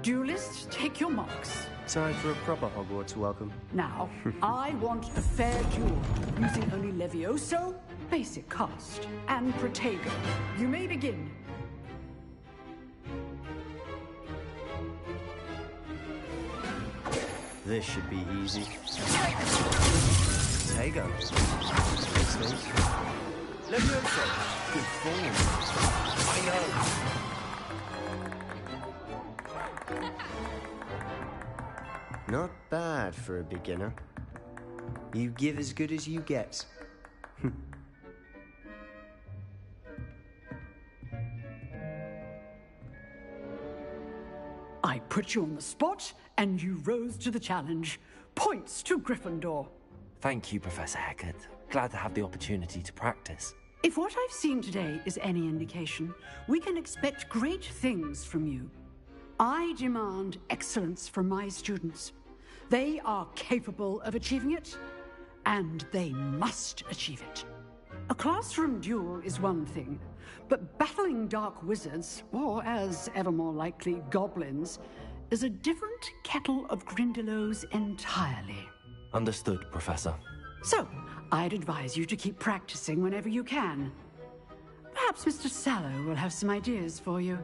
Duelists, take your marks. Time for a proper Hogwarts welcome. Now, I want a fair duel, using only Levioso, basic cast, and Protego. You may begin. This should be easy. Tego. Levioso. Good form. I know. Not bad for a beginner. You give as good as you get. I put you on the spot, and you rose to the challenge. Points to Gryffindor. Thank you, Professor Hecat. Glad to have the opportunity to practice. If what I've seen today is any indication, we can expect great things from you. I demand excellence from my students. They are capable of achieving it, and they must achieve it. A classroom duel is one thing, but battling dark wizards, or as ever more likely, goblins, is a different kettle of Grindylows entirely. Understood, Professor. So, I'd advise you to keep practicing whenever you can. Perhaps Mr. Sallow will have some ideas for you.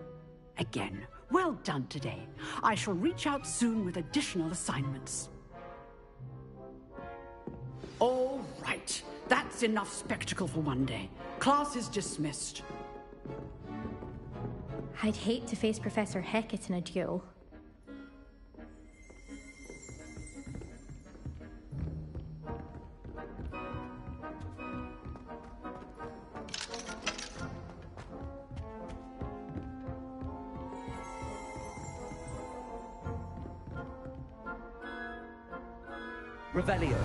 Again, well done today. I shall reach out soon with additional assignments. All right. That's enough spectacle for one day. Class is dismissed. I'd hate to face Professor Hecat in a duel. Revelio.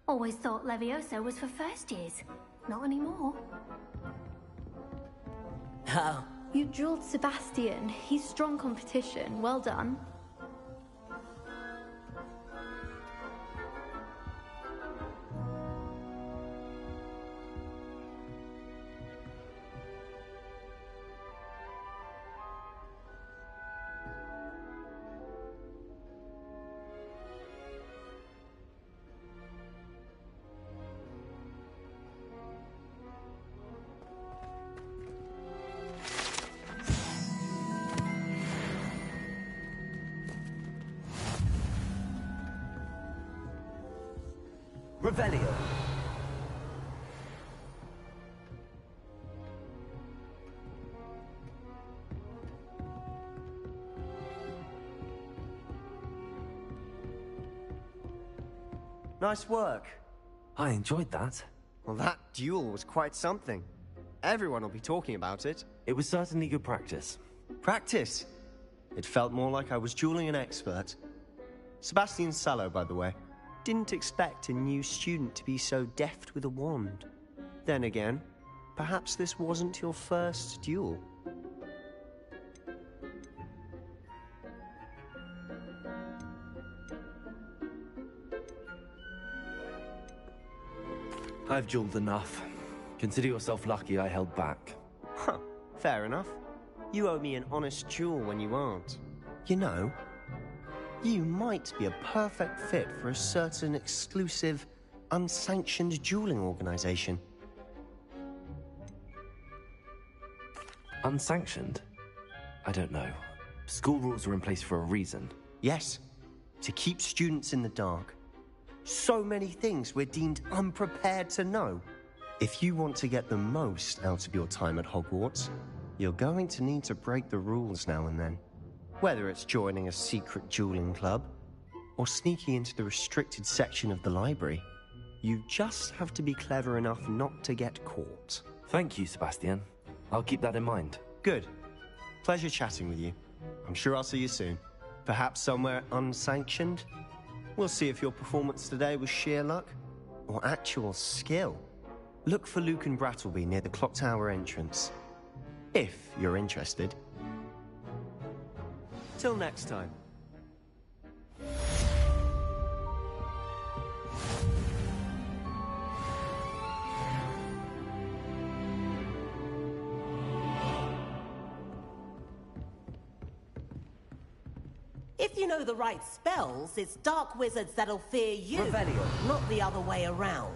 Always thought Levioso was for first years. Not anymore. Oh. You drilled Sebastian. He's strong competition. Well done. Revelio. Nice work. I enjoyed that. Well, that duel was quite something. Everyone will be talking about it. It was certainly good practice. Practice? It felt more like I was dueling an expert. Sebastian Sallow, by the way. Didn't expect a new student to be so deft with a wand. Then again, perhaps this wasn't your first duel. I've dueled enough. Consider yourself lucky I held back. Huh, fair enough. You owe me an honest duel when you aren't. You know, you might be a perfect fit for a certain exclusive, unsanctioned dueling organization. Unsanctioned? I don't know. School rules are in place for a reason. Yes, to keep students in the dark. So many things we're deemed unprepared to know. If you want to get the most out of your time at Hogwarts, you're going to need to break the rules now and then. Whether it's joining a secret dueling club, or sneaking into the restricted section of the library, you just have to be clever enough not to get caught. Thank you, Sebastian. I'll keep that in mind. Good. Pleasure chatting with you. I'm sure I'll see you soon. Perhaps somewhere unsanctioned? We'll see if your performance today was sheer luck, or actual skill. Look for Luke and Brattleby near the clock tower entrance. If you're interested. Till next time. If you know the right spells, it's dark wizards that'll fear you. Revelio. Not the other way around.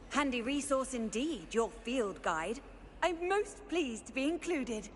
Handy resource indeed, your field guide. I'm most pleased to be included.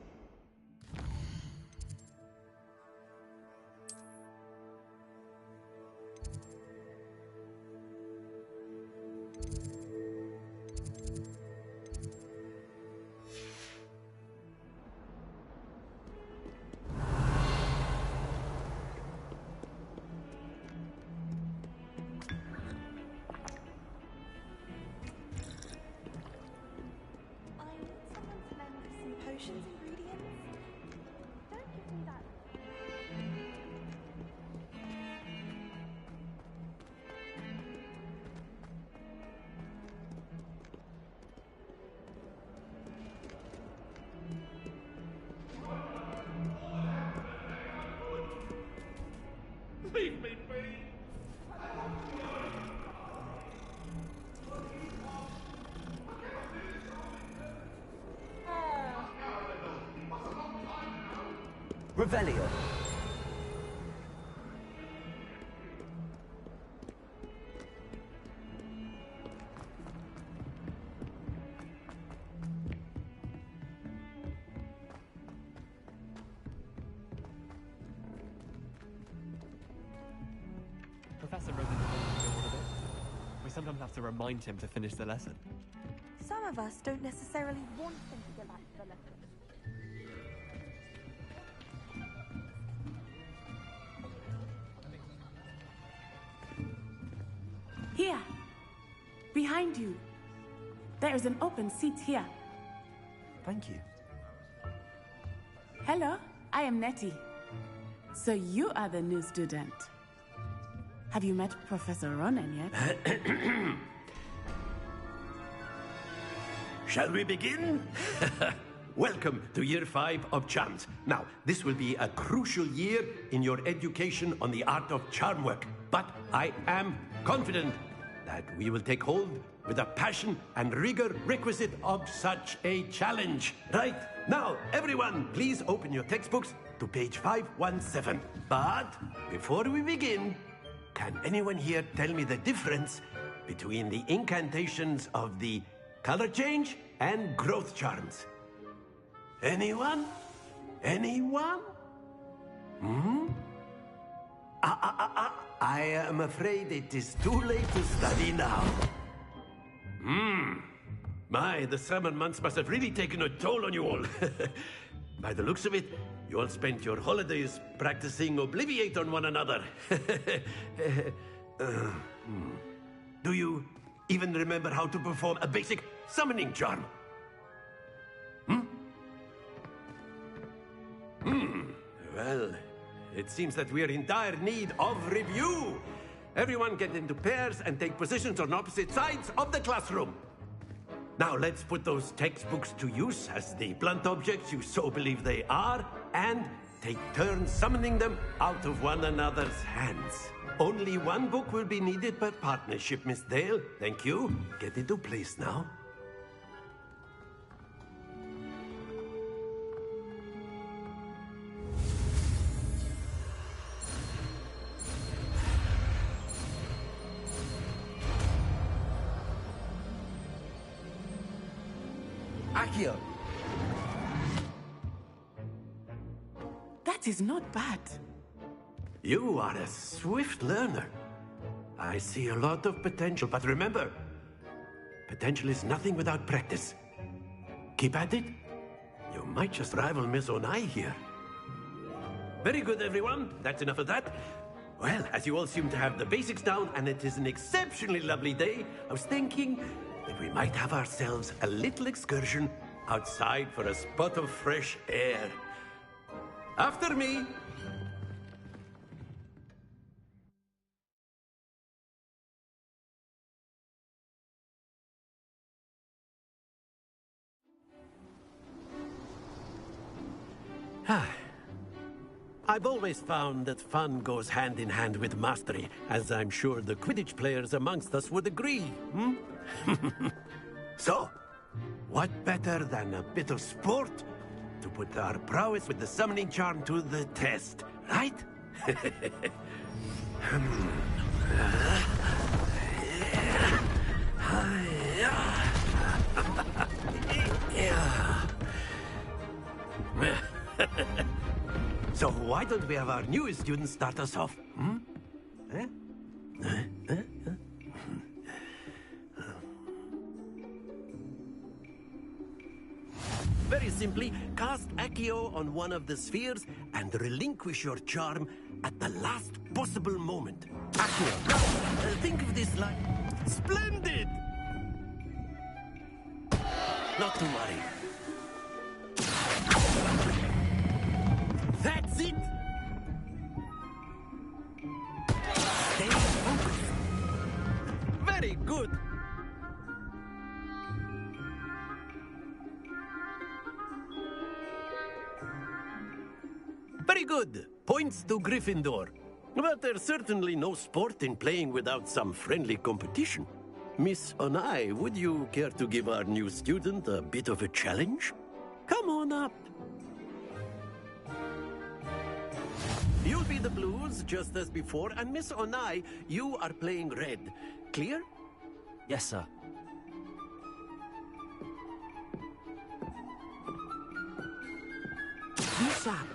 Revelio. Professor Rosen is a bit. We sometimes have to remind him to finish the lesson. Some of us don't necessarily want him to go back to the lesson. Here. Behind you. There is an open seat here. Thank you. Hello, I am Nettie. So you are the new student. Have you met Professor Ronen yet? Shall we begin? Welcome to Year 5 of Charms. Now, this will be a crucial year in your education on the art of charm work. But I am confident that we will take hold with the passion and rigor requisite of such a challenge. Right, now, everyone, please open your textbooks to page 517. But before we begin, can anyone here tell me the difference between the incantations of the color change and growth charms? Anyone? Anyone? I am afraid it is too late to study now. My, the summer months must have really taken a toll on you all. By the looks of it, you all spent your holidays practicing Obliviate on one another. Do you even remember how to perform a basic summoning charm? Well, it seems that we are in dire need of review. Everyone get into pairs and take positions on opposite sides of the classroom. Now let's put those textbooks to use as the blunt objects you so believe they are, and take turns summoning them out of one another's hands. Only one book will be needed per partnership, Miss Dale. Thank you. Get into place now. Accio. That is not bad. You are a swift learner. I see a lot of potential, but remember, potential is nothing without practice. Keep at it. You might just rival Miss Onai here. Very good, everyone. That's enough of that. Well, as you all seem to have the basics down, and it is an exceptionally lovely day, I was thinking that we might have ourselves a little excursion outside for a spot of fresh air. After me. I've always found that fun goes hand in hand with mastery, as I'm sure the Quidditch players amongst us would agree. So, what better than a bit of sport to put our prowess with the summoning charm to the test, right? So why don't we have our newest student start us off? Very simply, cast Accio on one of the spheres and relinquish your charm at the last possible moment. Accio, now, think of this like... Splendid! Not to worry. That's it! Stay focused. Very good. Very good. Points to Gryffindor. But there's certainly no sport in playing without some friendly competition. Miss Onai, would you care to give our new student a bit of a challenge? Come on up. You'll be the blues, just as before, and Miss Onai, you are playing red. Clear? Yes, sir. Be sharp.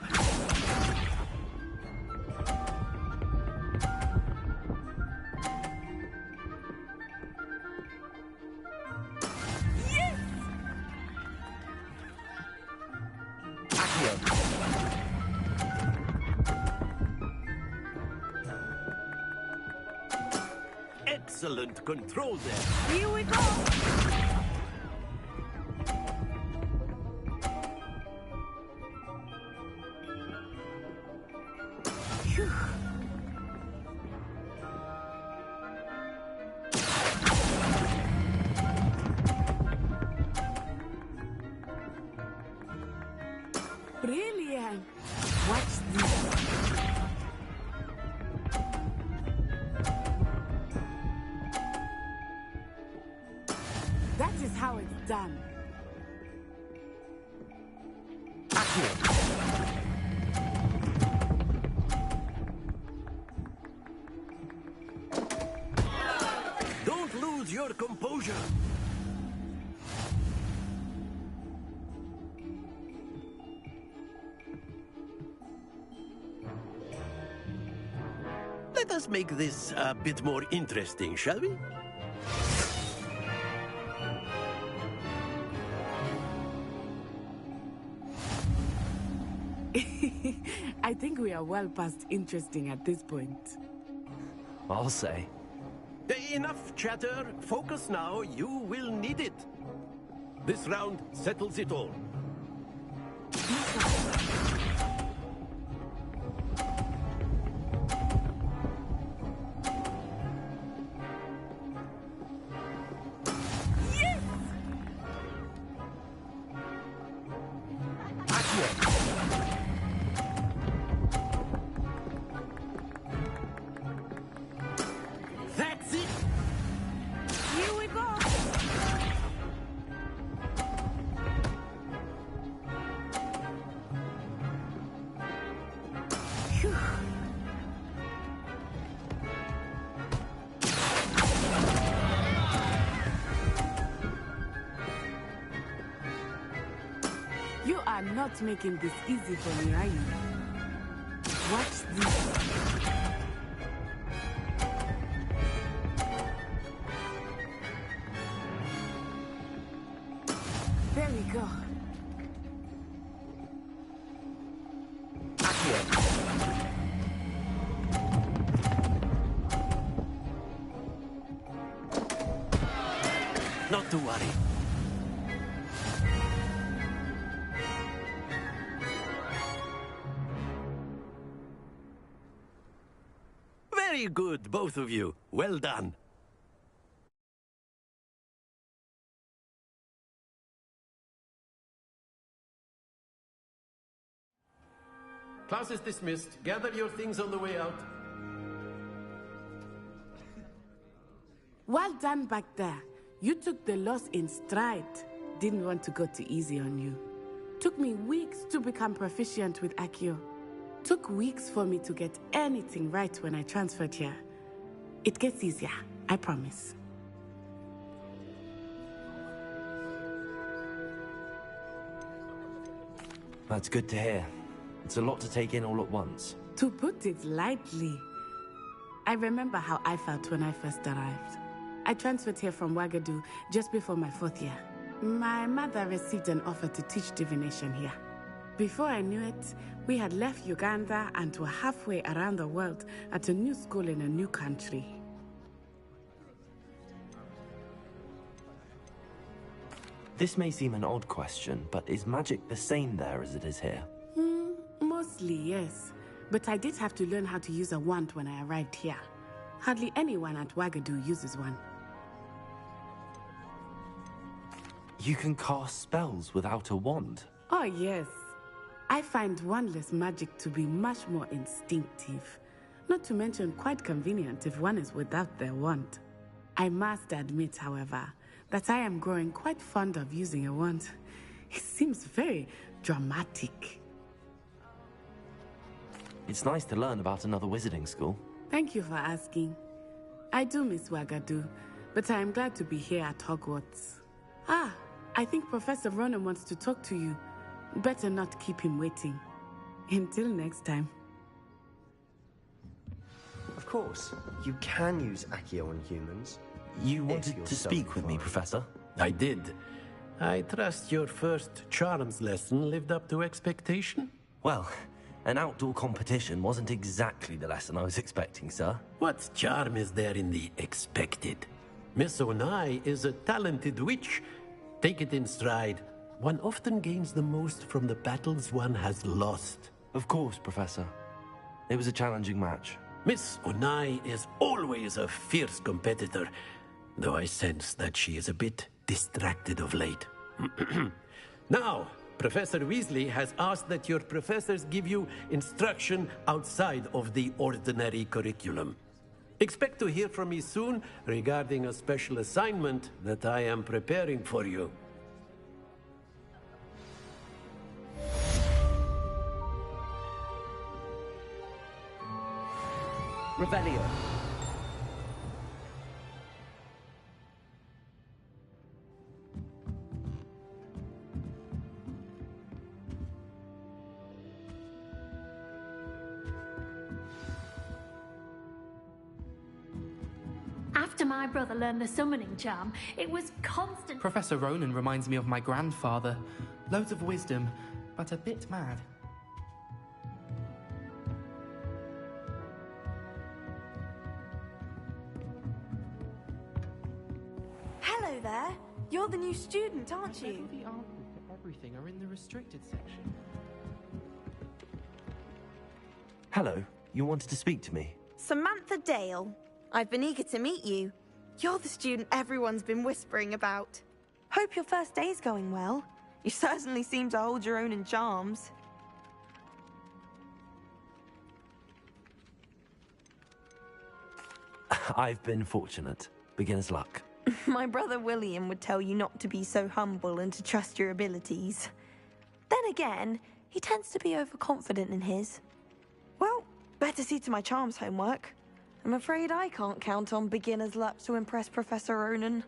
Excellent control there. Here we go. Phew. Brilliant. Watch this. That is how it's done. Don't lose your composure. Let us make this a bit more interesting, shall we? I think we are well past interesting at this point. I'll say. Enough chatter. Focus now. You will need it. This round settles it all. That's it. Here we go. Phew. You are not making this easy for me, are you? Watch this. There we go. Not to worry. Very good, both of you. Well done. Class is dismissed. Gather your things on the way out. Well done back there. You took the loss in stride. Didn't want to go too easy on you. Took me weeks to become proficient with Accio. Took weeks for me to get anything right when I transferred here. It gets easier, I promise. That's good to hear. It's a lot to take in all at once. To put it lightly, I remember how I felt when I first arrived. I transferred here from Wagadu just before my 4th year. My mother received an offer to teach divination here. Before I knew it, we had left Uganda and were halfway around the world at a new school in a new country. This may seem an odd question, but is magic the same there as it is here? Mostly, yes. But I did have to learn how to use a wand when I arrived here. Hardly anyone at Wagadu uses one. You can cast spells without a wand? Oh, yes. I find wandless magic to be much more instinctive. Not to mention quite convenient if one is without their wand. I must admit, however, that I am growing quite fond of using a wand. It seems very dramatic. It's nice to learn about another wizarding school. Thank you for asking. I do miss Wagadu, but I am glad to be here at Hogwarts. Ah, I think Professor Ronan wants to talk to you. Better not keep him waiting. Until next time. Of course, you can use Accio on humans. You wanted to speak with me, Professor? I did. I trust your first charms lesson lived up to expectation? Well, an outdoor competition wasn't exactly the lesson I was expecting, sir. What charm is there in the expected? Miss Onai is a talented witch. Take it in stride. One often gains the most from the battles one has lost. Of course, Professor. It was a challenging match. Miss Onai is always a fierce competitor, though I sense that she is a bit distracted of late. Now, Professor Weasley has asked that your professors give you instruction outside of the ordinary curriculum. Expect to hear from me soon regarding a special assignment that I am preparing for you. Revelio. After my brother learned the summoning charm, it was constant. Professor Ronan reminds me of my grandfather. Loads of wisdom, but a bit mad. Hello there. You're the new student, aren't you? The answers to everything are in the restricted section. Hello, you wanted to speak to me? Samantha Dale. I've been eager to meet you. You're the student everyone's been whispering about. Hope your first day's going well. You certainly seem to hold your own in charms. I've been fortunate. Beginner's luck. My brother William would tell you not to be so humble and to trust your abilities. Then again, he tends to be overconfident in his. Well, better see to my charms homework. I'm afraid I can't count on beginner's luck to impress Professor Ronan.